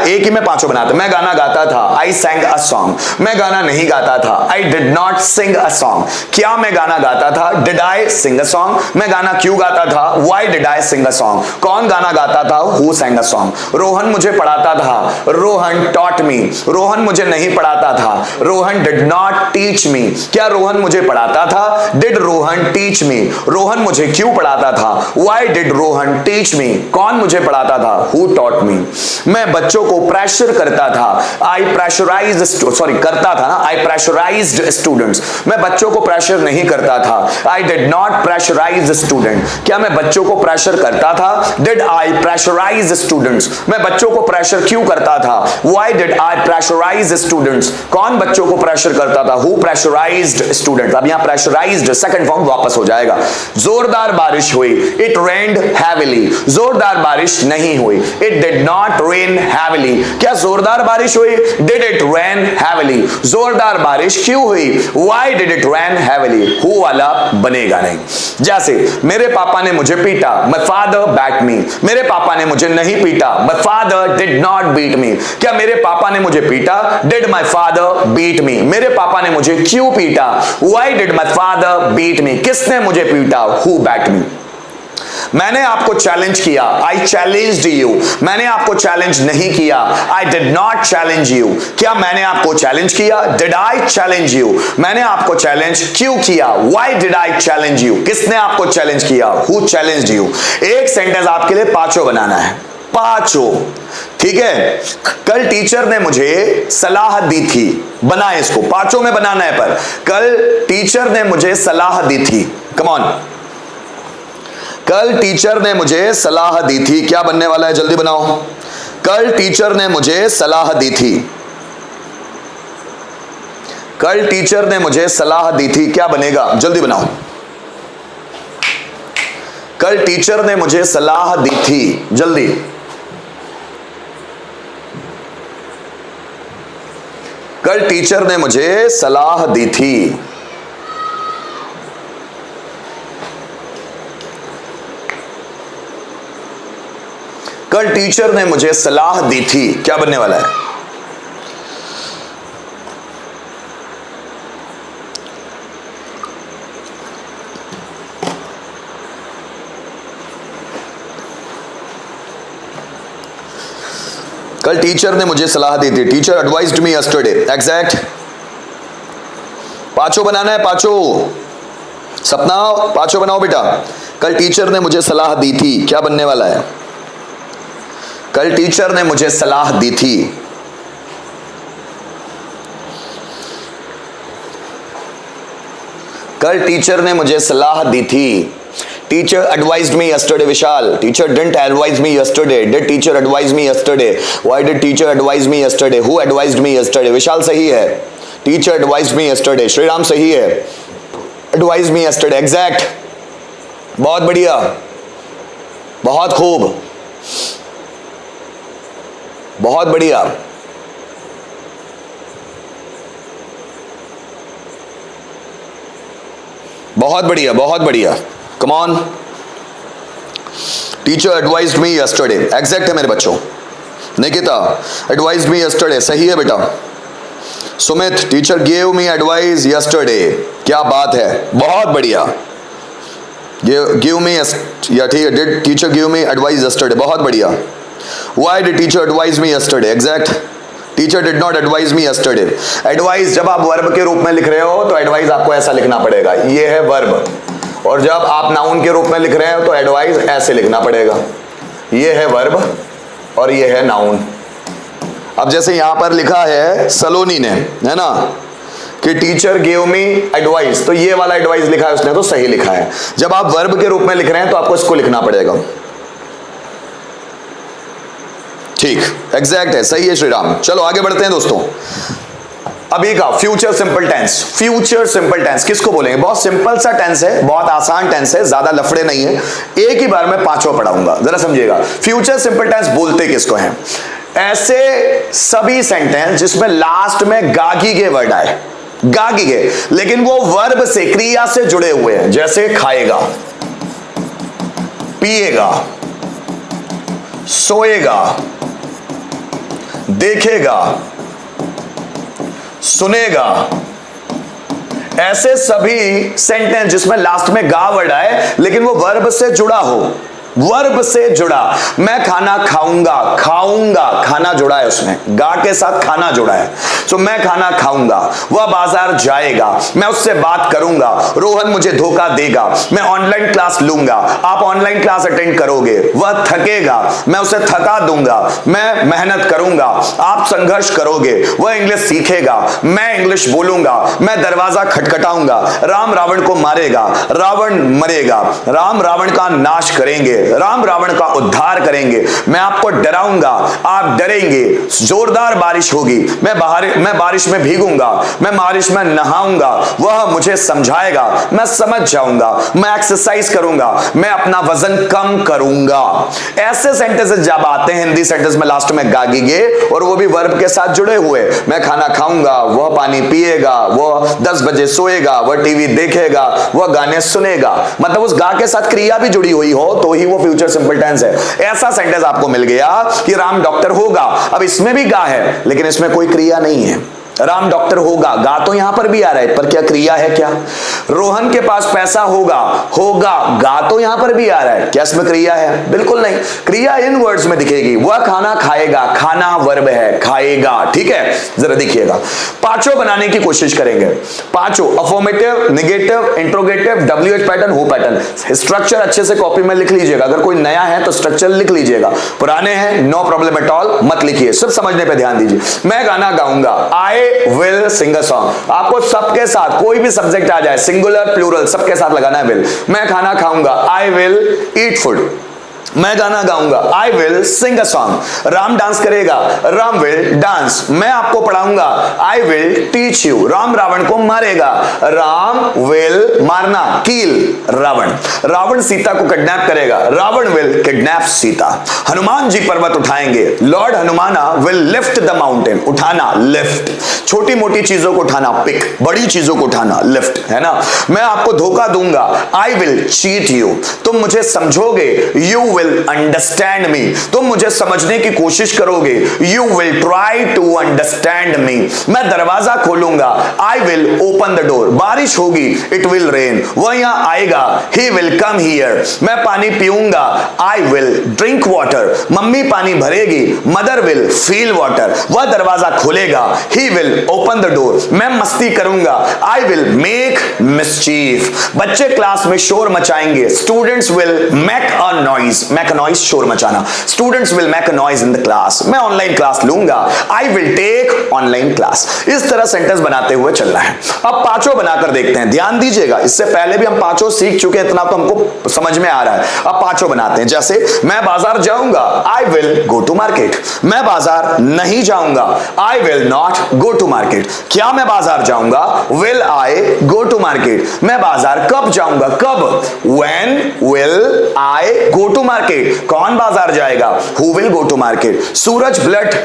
एक ही में पांचों बनाते। मैं गाना गाता था, आई सैंग अ सॉन्ग। मैं गाना नहीं गाता था, I did not sing a song. क्या मैं गाना गाता था? Did I sing a song. मैं गाना क्यों गाता था? Why did I sing a song. कौन गाना गाता था? Who sang a song. Rohan मुझे पढ़ाता था, रोहन टॉट मी। रोहन मुझे नहीं पढ़ाता था, Rohan did not teach me. क्या रोहन मुझे पढ़ाता था? Did Rohan teach me. Rohan मुझे क्यों पढ़ाता था? Why did Rohan teach me. कौन मुझे पढ़ाता था? Who taught me. मैं बच्चों को प्रेशर करता था, आई प्रेशराइज्ड, करता था ना, आई प्रेशराइज्ड स्टूडेंट्स। मैं बच्चों को प्रेशर नहीं करता था, I did not pressurize student. क्या मैं बच्चों को प्रेशर करता था? Did I pressurize students. मैं बच्चों को प्रेशर क्यों करता था? Why did I pressurize students. कौन बच्चों को प्रेशर करता था? Who pressurized student. अब यहां प्रेशराइज्ड सेकंड फॉर्म वापस हो जाएगा। जोरदार बारिश हुई, इट रेन्ड हैविली। जोरदार बारिश नहीं हुई, it did not rain heavily. क्या जोरदार बारिश हुई? Did it rain heavily. जोरदार बारिश क्यों हुई? Why did it rain heavily. Who वाला बनेगा नहीं। जैसे मेरे पापा ने मुझे पीटा, माय फादर बैट मी। मेरे पापा ने मुझे नहीं पीटा, my father did not beat me. क्या मेरे पापा ने मुझे पीटा? Did my father beat me. मेरे पापा ने मुझे क्यों पीटा? Why did my father beat me? किसने मुझे पीटा? Who beat me? मैंने आपको चैलेंज किया, आई चैलेंज्ड यू। मैंने आपको चैलेंज नहीं किया, I did not challenge you. क्या मैंने आपको चैलेंज किया? Did I challenge you. मैंने आपको चैलेंज क्यों किया? Why did I challenge you. किसने आपको चैलेंज किया? Who challenged you. एक सेंटेंस आपके लिए पांचों बनाना है, पांचों, ठीक है। कल टीचर ने मुझे सलाह दी थी, बनाए इसको, पांचों में बनाना है। पर कल टीचर ने मुझे सलाह दी थी, कम ऑन। कल टीचर ने मुझे सलाह दी थी, क्या बनने वाला है, जल्दी बनाओ। कल टीचर ने मुझे सलाह दी थी, कल टीचर ने मुझे सलाह दी थी, क्या बनेगा, जल्दी बनाओ। कल टीचर ने मुझे सलाह दी थी, जल्दी। कल टीचर ने मुझे सलाह दी थी, कल टीचर ने मुझे सलाह दी थी, क्या बनने वाला है। कल टीचर ने मुझे सलाह दी थी, teacher advised me yesterday, exact. पांचों बनाना है, पांचों। सपना पांचों बनाओ बेटा। कल टीचर ने मुझे सलाह दी थी, क्या बनने वाला है। कल टीचर ने मुझे सलाह दी थी, कल टीचर ने मुझे सलाह दी थी। Teacher advised me yesterday, Vishal. Teacher didn't advise me yesterday. Did teacher advise me yesterday? Why did teacher advise me yesterday? Who advised me yesterday? Vishal सही है। Teacher advised me yesterday. Shriram सही है। Advised me yesterday. Exact. बहुत बढ़िया, बहुत खूब, बहुत बढ़िया। बहुत बढ़िया, बहुत बढ़िया। Come on. Teacher advised me yesterday. Exact है मेरे बच्चों। निकिता advised me yesterday, सही है बेटा। Sumit teacher gave me advice yesterday. क्या बात है, बहुत बढ़िया। Give me या ठीक है, did teacher give me advice yesterday, बहुत बढ़िया। Why did teacher advise me yesterday? Exact. Teacher did not advise me yesterday. Advice जब आप वर्ब के रूप में लिख रहे हो तो एडवाइस आपको ऐसा लिखना पड़ेगा, ये है वर्ब। और जब आप नाउन के रूप में लिख रहे हो तो एडवाइस ऐसे लिखना पड़ेगा, ये है वर्ब और ये है नाउन। अब जैसे यहां पर लिखा है सलोनी ने, है ना, कि टीचर गेव मी एडवाइस, तो ये वाला एडवाइस लिखा है उसने, तो सही लिखा है। जब आप वर्ब के रूप में लिख रहे हैं तो आपको इसको लिखना पड़ेगा। ठीक, एग्जैक्ट है, सही है श्रीराम। चलो आगे बढ़ते हैं दोस्तों। अभी का future simple tense. Future simple tense किसको बोलेंगे, बहुत सिंपल सा टेंस है, बहुत आसान टेंस है, ज्यादा लफड़े नहीं है। एक ही बार में पांचों पढ़ाऊंगा, जरा समझिएगा। फ्यूचर सिंपल टेंस बोलते किसको हैं, ऐसे सभी सेंटेंस जिसमें लास्ट में गागी के वर्ड आए, गागी के, लेकिन वो वर्ब से, क्रिया से जुड़े हुए हैं। जैसे खाएगा, पिएगा, सोएगा, देखेगा, सुनेगा, ऐसे सभी सेंटेंस जिसमें लास्ट में गा वर्ड आए लेकिन वो वर्ब से जुड़ा हो, वर्ब से जुड़ा। मैं खाना खाऊंगा, खाऊंगा, खाना जुड़ा है उसमें, गा के साथ खाना जुड़ा है। तो मैं खाना खाऊंगा, वह बाजार जाएगा, मैं उससे बात करूंगा, रोहन मुझे धोखा देगा, मैं ऑनलाइन क्लास लूंगा, आप ऑनलाइन क्लास अटेंड करोगे, वह थकेगा, मैं उसे थका दूंगा, मैं मेहनत करूंगा, आप संघर्ष करोगे, वह इंग्लिश सीखेगा, मैं इंग्लिश बोलूंगा, मैं दरवाजा खटखटाऊंगा, राम रावण को मारेगा, रावण मरेगा, राम रावण का नाश करेंगे, राम रावण का उद्धार करेंगे, मैं आपको डराऊंगा, आप डरेंगे, जोरदार बारिश होगी, मैं बारिश में भीगूंगा, मैं बारिश में नहाऊंगा, वह मुझे समझाएगा, मैं समझ जाऊंगा, मैं एक्सरसाइज करूंगा, मैं अपना वजन कम करूंगा। ऐसे सेंटेंसेस जब आते हैं हिंदी सेंटेंस में लास्ट में गागीगे और वो भी वर्ब के साथ जुड़े हुए, मैं खाना खाऊंगा, वह पानी पिएगा, वह 10 बजे सोएगा, वह टीवी देखेगा, वह गाने सुनेगा, मतलब उस गा के साथ क्रिया भी जुड़ी हुई हो तो ही वो फ्यूचर सिंपल टेंस है। ऐसा सेंटेंस आपको मिल गया कि राम डॉक्टर होगा, अब इसमें भी गा है लेकिन इसमें कोई क्रिया नहीं है। राम डॉक्टर होगा, गा तो यहां पर भी आ रहा है पर क्या क्रिया है क्या। रोहन के पास पैसा होगा, होगा, गा तो यहां पर भी आ रहा है, क्या इसमें क्रिया है, बिल्कुल नहीं। क्रिया इन वर्ड्स में दिखेगी, वह खाना खाएगा, खाना वर्ब है, खाएगा, ठीक है। जरा देखिएगा, पांचों बनाने की कोशिश करेंगे, पांचों, affirmative, negative, interrogative, WH pattern, who pattern. Structure अच्छे से कॉपी में लिख लीजिएगा, अगर कोई नया है तो स्ट्रक्चर लिख लीजिएगा, पुराने हैं नो प्रॉब्लम एट ऑल मत लिखिए, सिर्फ समझने पर ध्यान दीजिए। मैं गाना गाऊंगा, आए विल सिंग अ सॉन्ग। आपको सबके साथ कोई भी सब्जेक्ट आ जाए, सिंगुलर प्लूरल सबके साथ लगाना है विल। मैं खाना खाऊंगा, आई विल ईट फूड। मैं गाना गाऊंगा, I will sing a song. Ram dance करेगा, राम विल डांस। मैं आपको पढ़ाऊंगा, I will teach you. Ram Ravan को मारेगा, राम विल मारना, कील रावण। रावण सीता को किडनैप करेगा, रावण विल किडनैप सीता। हनुमान जी पर्वत उठाएंगे, lord Hanumana will lift the mountain. उठाना, लिफ्ट। छोटी मोटी चीजों को उठाना, पिक। बड़ी चीजों को उठाना, लिफ्ट, है ना। मैं आपको धोखा दूंगा, आई विल चीट यू। तुम मुझे समझोगे, यू विल अंडरस्टैंड मी। तुम मुझे समझने की कोशिश करोगे, you will try to understand me. मैं दरवाजा खोलूंगा, I will open the door. बारिश होगी, इट विल रेन। वह यहां आएगा, ही विल कम हियर। मैं पानी पीऊंगा, आई विल ड्रिंक वाटर। मम्मी पानी भरेगी, मदर विल फील वाटर। वह दरवाजा खोलेगा, he will open the door. मैं मस्ती करूंगा, आई विल मेक मिसचीफ। बच्चे क्लास में शोर मचाएंगे, students will make a noise. Make a noise, शोर मचाना। Students will make a noise in the class. मैं ऑनलाइन क्लास लूंगा, I will take online class. इस तरह सेंटेंस बनाते हुए चलना है। अब पांचों बनाकर देखते हैं, ध्यान दीजिएगा। इससे पहले भी हम पांचों सीख चुके हैं, इतना तो हमको समझ में आ रहा है। अब पांचों बनाते हैं। जैसे मैं बाजार जाऊंगा, I will go to market. मैं बाजार नहीं जाऊंगा, I will not go to market. क्या मैं बाजार जाऊंगा, will I go to market. मैं बाजार कब जाऊंगा, कब, when will I go to market. कौन बाजार जाएगा, who will go to market. Suraj blood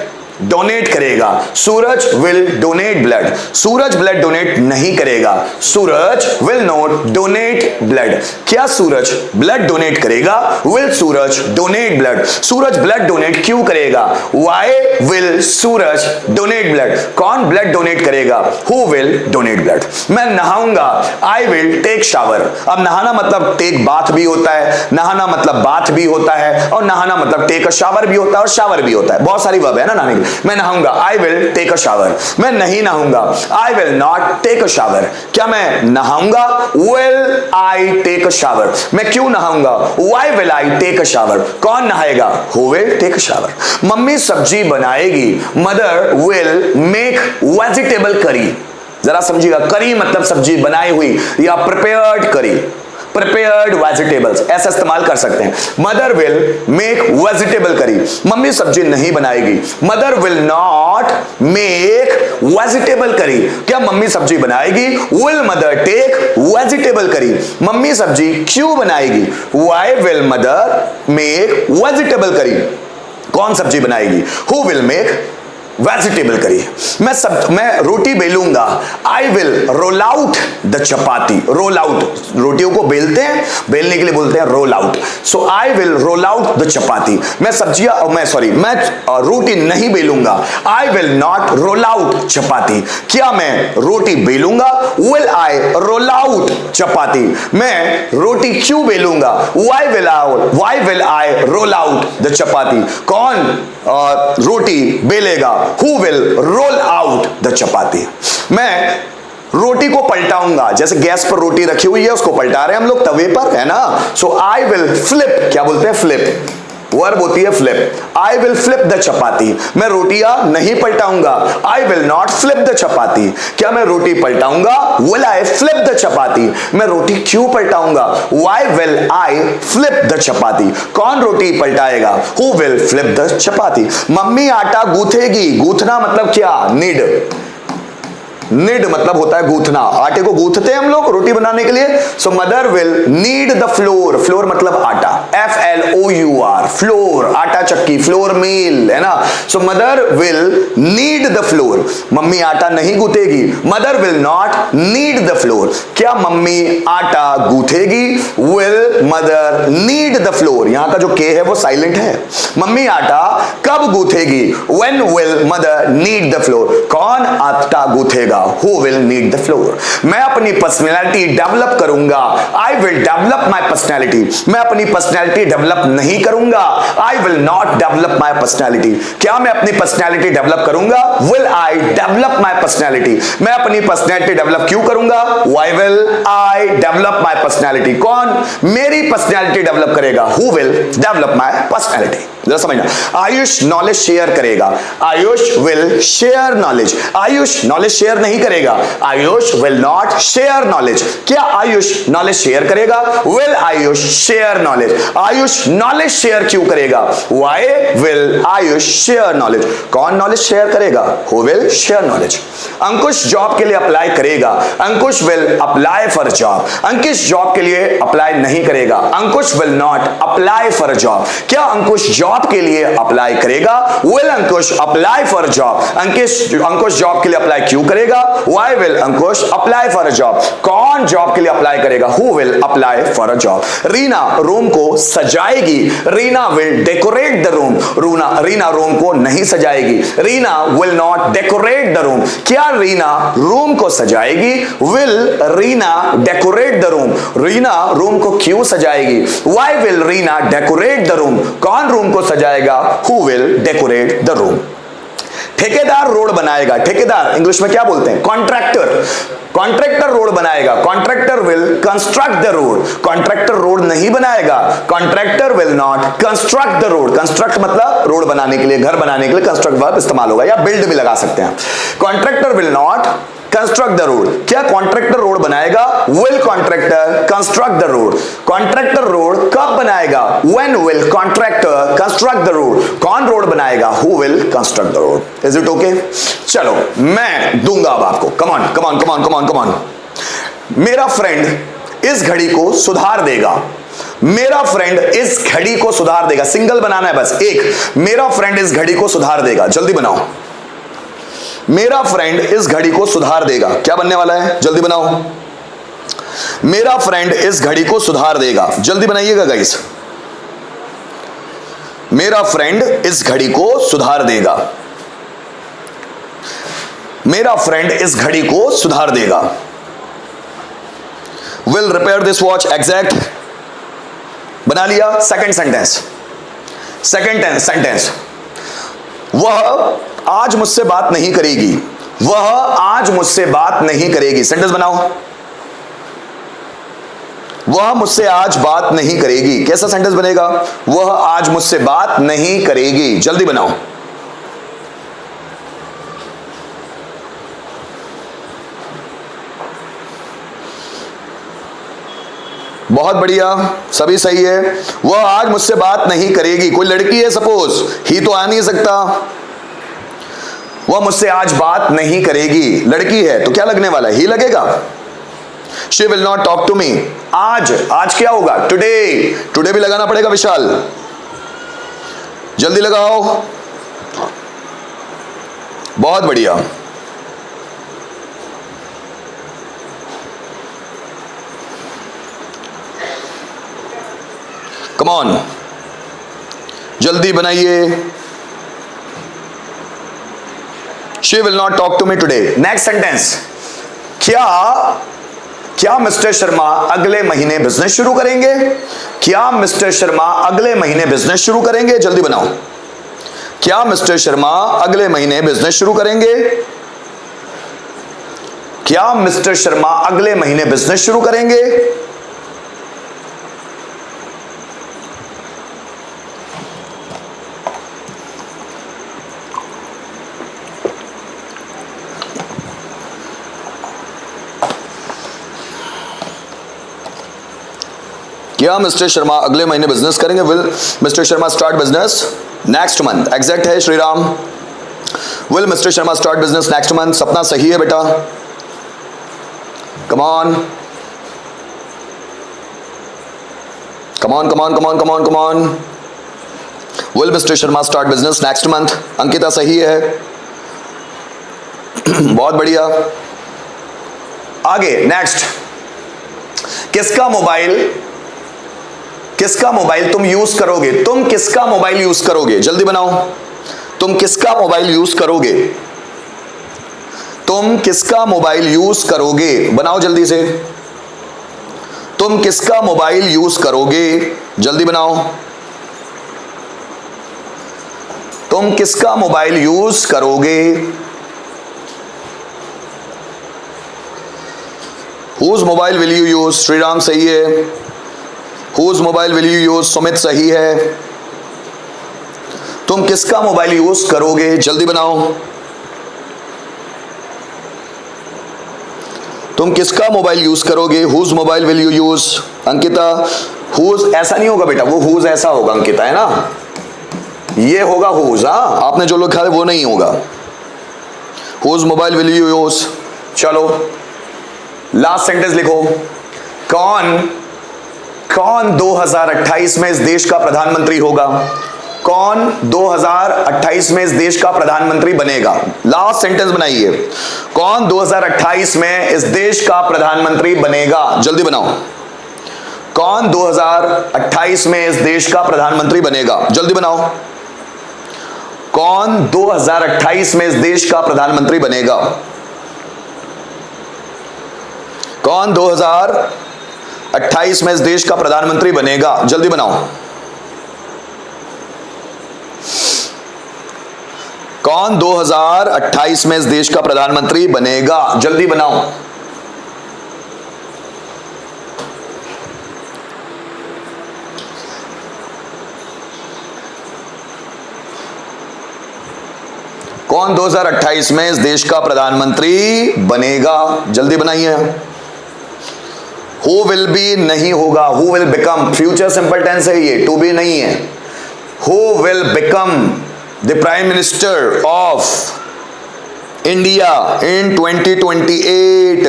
donate करेगा, Suraj will donate blood. Suraj blood donate नहीं करेगा, Suraj will not donate blood. क्या सूरज ब्लड डोनेट करेगा, will Suraj donate blood. Suraj blood donate क्यों करेगा, why will Suraj donate blood. कौन ब्लड डोनेट करेगा, who will donate blood. मैं नहाऊंगा, आई विल टेक शावर। अब नहाना मतलब टेक बाथ भी होता है, नहाना मतलब बाथ भी होता है, और नहाना मतलब टेक अ शावर भी होता है, और शावर भी होता है। बहुत सारी वर्ब है ना नहाने की। मैं नहाऊंगा, I will take a shower. मैं नहीं नहाऊंगा, I will not take a shower. क्या मैं नहाऊंगा, will I take a shower. मैं क्यों नहाऊंगा, why will I take a shower. कौन नहाएगा, who will take a shower. मम्मी सब्जी बनाएगी, मदर विल मेक वेजिटेबल करी। जरा समझिएगा, करी मतलब सब्जी बनाई हुई या प्रिपेयर्ड करी, प्रिपेयर्ड वेजिटेबल्स, ऐसा इस्तेमाल कर सकते हैं। Mother will make vegetable curry. Mummy सब्जी नहीं बनाएगी, mother will not make vegetable curry. क्या मम्मी सब्जी बनाएगी, will mother take vegetable curry. Mummy सब्जी क्यों बनाएगी, why will mother make vegetable curry. कौन सब्जी बनाएगी, who will make vegetable curry. मैं रोटी बेलूंगा, I will roll out the chapati. Roll out, रोटियों को बेलते हैं, बेलने के लिए बोलते हैं roll out. So I will roll out the chapati. मैं रोटी नहीं बेलूंगा, I will not roll out chapati. क्या मैं रोटी बेलूंगा, will I roll out chapati. मैं रोटी क्यों बेलूंगा, why will I roll out the chapati. कौन रोटी बेलेगा, who will roll out the chapati. मैं रोटी को पलटाऊंगा, जैसे गैस पर रोटी रखी हुई है, उसको पलटा रहे हैं हम लोग तवे पर, है ना। सो आई विल फ्लिप, क्या बोलते हैं, फ्लिप, वर्ब होती है flip. I will flip the chapati. मैं रोटियां नहीं पलटाऊंगा, I will not flip the chapati. क्या मैं रोटी पलटाऊंगा, will I flip the chapati. मैं रोटी क्यों पलटाऊंगा, why will I flip the chapati. कौन रोटी पलटाएगा, who will flip the chapati. मम्मी आटा गूंथेगी, गूंथना मतलब क्या, नीड। नीड मतलब होता है गूंथना, आटे को गूंथते हैं हम लोग रोटी बनाने के लिए। So mother will need the flour. Flour मतलब आटा, FLOUR, फ्लोर, आटा चक्की, फ्लोर मिल, है ना। So mother will need the flour. मम्मी आटा नहीं गूंथेगी, mother will not need the flour. क्या मम्मी आटा गूंथेगी, will mother need the flour. यहां का जो के है वो साइलेंट है। मम्मी आटा कब गूंथेगी, when will mother need the flour. कौन आटा गूंथेगा, who will need the floor। मैं अपनी पर्सनैलिटी डेवलप करूंगा, I will develop my personality। मैं अपनी पर्सनैलिटी डेवलप नहीं करूंगा, I will not develop my personality। क्या मैं अपनी पर्सनैलिटी डेवलप करूंगा, will I develop my personality। मैं अपनी पर्सनैलिटी डेवलप क्यों करूंगा, why will I develop my personality। कौन मेरी पर्सनैलिटी डेवलप करेगा, who will develop my personality। जरा समझना, आयुष नॉलेज शेयर करेगा, Ayush will share knowledge, Ayush knowledge share नहीं करेगा, Ayush will not share knowledge. क्या आयुष नॉलेज शेयर करेगा? Will Ayush share knowledge. Ayush knowledge share क्यों करेगा? Why will Ayush share knowledge. कौन नॉलेज शेयर करेगा? Who will share knowledge. Ankush job के लिए अप्लाई करेगा, Ankush will apply for job. Ankush job के लिए अप्लाई नहीं करेगा, Ankush will not apply for job. क्या अंकुश जॉब के लिए अप्लाई करेगा? Will Ankush apply for job. Ankush job के लिए अप्लाई क्यों करेगा? Why will Ankush apply for a job. कौन जॉब के लिए अप्लाई करेगा? Who will apply for a job. Reena room को सजाएगी, Reena will decorate the room. Reena room को नहीं सजाएगी, Reena will not decorate the room. क्या रीना रूम को सजाएगी? Will Reena decorate the room. Reena room को क्यों सजाएगी? Why will Reena decorate the room. कौन रूम को सजाएगा? Who will decorate the room. ठेकेदार रोड बनाएगा, ठेकेदार इंग्लिश में क्या बोलते हैं? कॉन्ट्रैक्टर। कॉन्ट्रैक्टर रोड बनाएगा, contractor will construct the road. Contractor road नहीं बनाएगा, contractor will not construct the road. Construct मतलब रोड बनाने के लिए, घर बनाने के लिए कंस्ट्रक्ट वर्ब इस्तेमाल होगा, या बिल्ड भी लगा सकते हैं। Contractor will not construct the road. क्या कॉन्ट्रैक्टर रोड बनाएगा? Will contractor construct the road. Contractor road कब बनाएगा? When will contractor construct the road. कौन रोड बनाएगा? Who will construct the road. Is it okay? चलो मैं दूंगा अब आपको। कम on come on come on come on come on. मेरा फ्रेंड इस घड़ी को सुधार देगा, मेरा फ्रेंड इस घड़ी को सुधार देगा। सिंगल बनाना है बस, एक। मेरा फ्रेंड इस घड़ी को सुधार देगा, जल्दी बनाओ। मेरा फ्रेंड इस घड़ी को सुधार देगा, क्या बनने वाला है? जल्दी बनाओ। मेरा फ्रेंड इस घड़ी को सुधार देगा, जल्दी बनाइएगा गाइस। मेरा फ्रेंड इस घड़ी को सुधार देगा, मेरा फ्रेंड इस घड़ी को सुधार देगा। Will repair this watch exact, बना लिया। सेकंड सेंटेंस, सेकंड सेंटेंस, वह आज मुझसे बात नहीं करेगी, वह आज मुझसे बात नहीं करेगी। सेंटेंस बनाओ। वह मुझसे आज बात नहीं करेगी, कैसा सेंटेंस बनेगा? वह आज मुझसे बात नहीं करेगी, जल्दी बनाओ। बहुत बढ़िया, सभी सही है। वह आज मुझसे बात नहीं करेगी। कोई लड़की है सपोज, ही तो आ नहीं सकता। वह मुझसे आज बात नहीं करेगी, लड़की है तो क्या लगने वाला है? ही लगेगा। She will not talk to me. आज, आज क्या होगा? टुडे। टुडे भी लगाना पड़ेगा विशाल, जल्दी लगाओ। बहुत बढ़िया। कम ऑन, जल्दी बनाइए। She will not talk to me today. Next sentence. क्या मिस्टर शर्मा अगले महीने बिजनेस शुरू करेंगे? क्या मिस्टर शर्मा अगले महीने बिजनेस शुरू करेंगे? जल्दी बनाओ। क्या मिस्टर शर्मा अगले महीने बिजनेस शुरू करेंगे? क्या मिस्टर शर्मा अगले महीने बिजनेस शुरू करेंगे? क्या मिस्टर शर्मा अगले महीने बिजनेस करेंगे? Will mister Sharma start business next month. Exact है Shriram. Will mister Sharma start business next month. Sapna सही है बेटा, come on come on come on come on come on come on. Will mister Sharma start business next month. Ankita सही है, बहुत बढ़िया। आगे next, किसका मोबाइल तुम यूज करोगे? तुम किसका मोबाइल यूज करोगे? जल्दी बनाओ। तुम किसका मोबाइल यूज करोगे? तुम किसका मोबाइल यूज करोगे? बनाओ जल्दी से। तुम किसका मोबाइल यूज करोगे? जल्दी बनाओ। तुम किसका मोबाइल यूज करोगे? Whose mobile will you use? Shriram सही है। Whose mobile will you use? Sumit सही है। तुम किसका मोबाइल यूज करोगे? जल्दी बनाओ। तुम किसका मोबाइल यूज करोगे? Whose mobile will you use? Ankita, whose ऐसा नहीं होगा बेटा, वो हुज ऐसा होगा अंकिता, है ना, ये होगा हुज। आपने जो लिखा है वो नहीं होगा। Whose mobile will you use? चलो लास्ट सेंटेंस लिखो। कौन 2028 में इस देश का प्रधानमंत्री होगा? कौन 2028 में इस देश का प्रधानमंत्री बनेगा? लास्ट सेंटेंस बनाइए। कौन 2028 में इस देश का प्रधानमंत्री बनेगा? जल्दी बनाओ। कौन 2028 में इस देश का प्रधानमंत्री बनेगा? जल्दी बनाओ। कौन 2028 में इस देश का प्रधानमंत्री बनेगा? कौन 2028 में इस देश का प्रधानमंत्री बनेगा? जल्दी बनाओ। कौन 2028 में इस देश का प्रधानमंत्री बनेगा? जल्दी बनाओ। कौन 2028 में इस देश का प्रधानमंत्री बनेगा? जल्दी बनाइए। हु विल बी नहीं होगा, who will become, future simple tense है ये, टू बी नहीं है। Who will become the prime minister of India in 2028?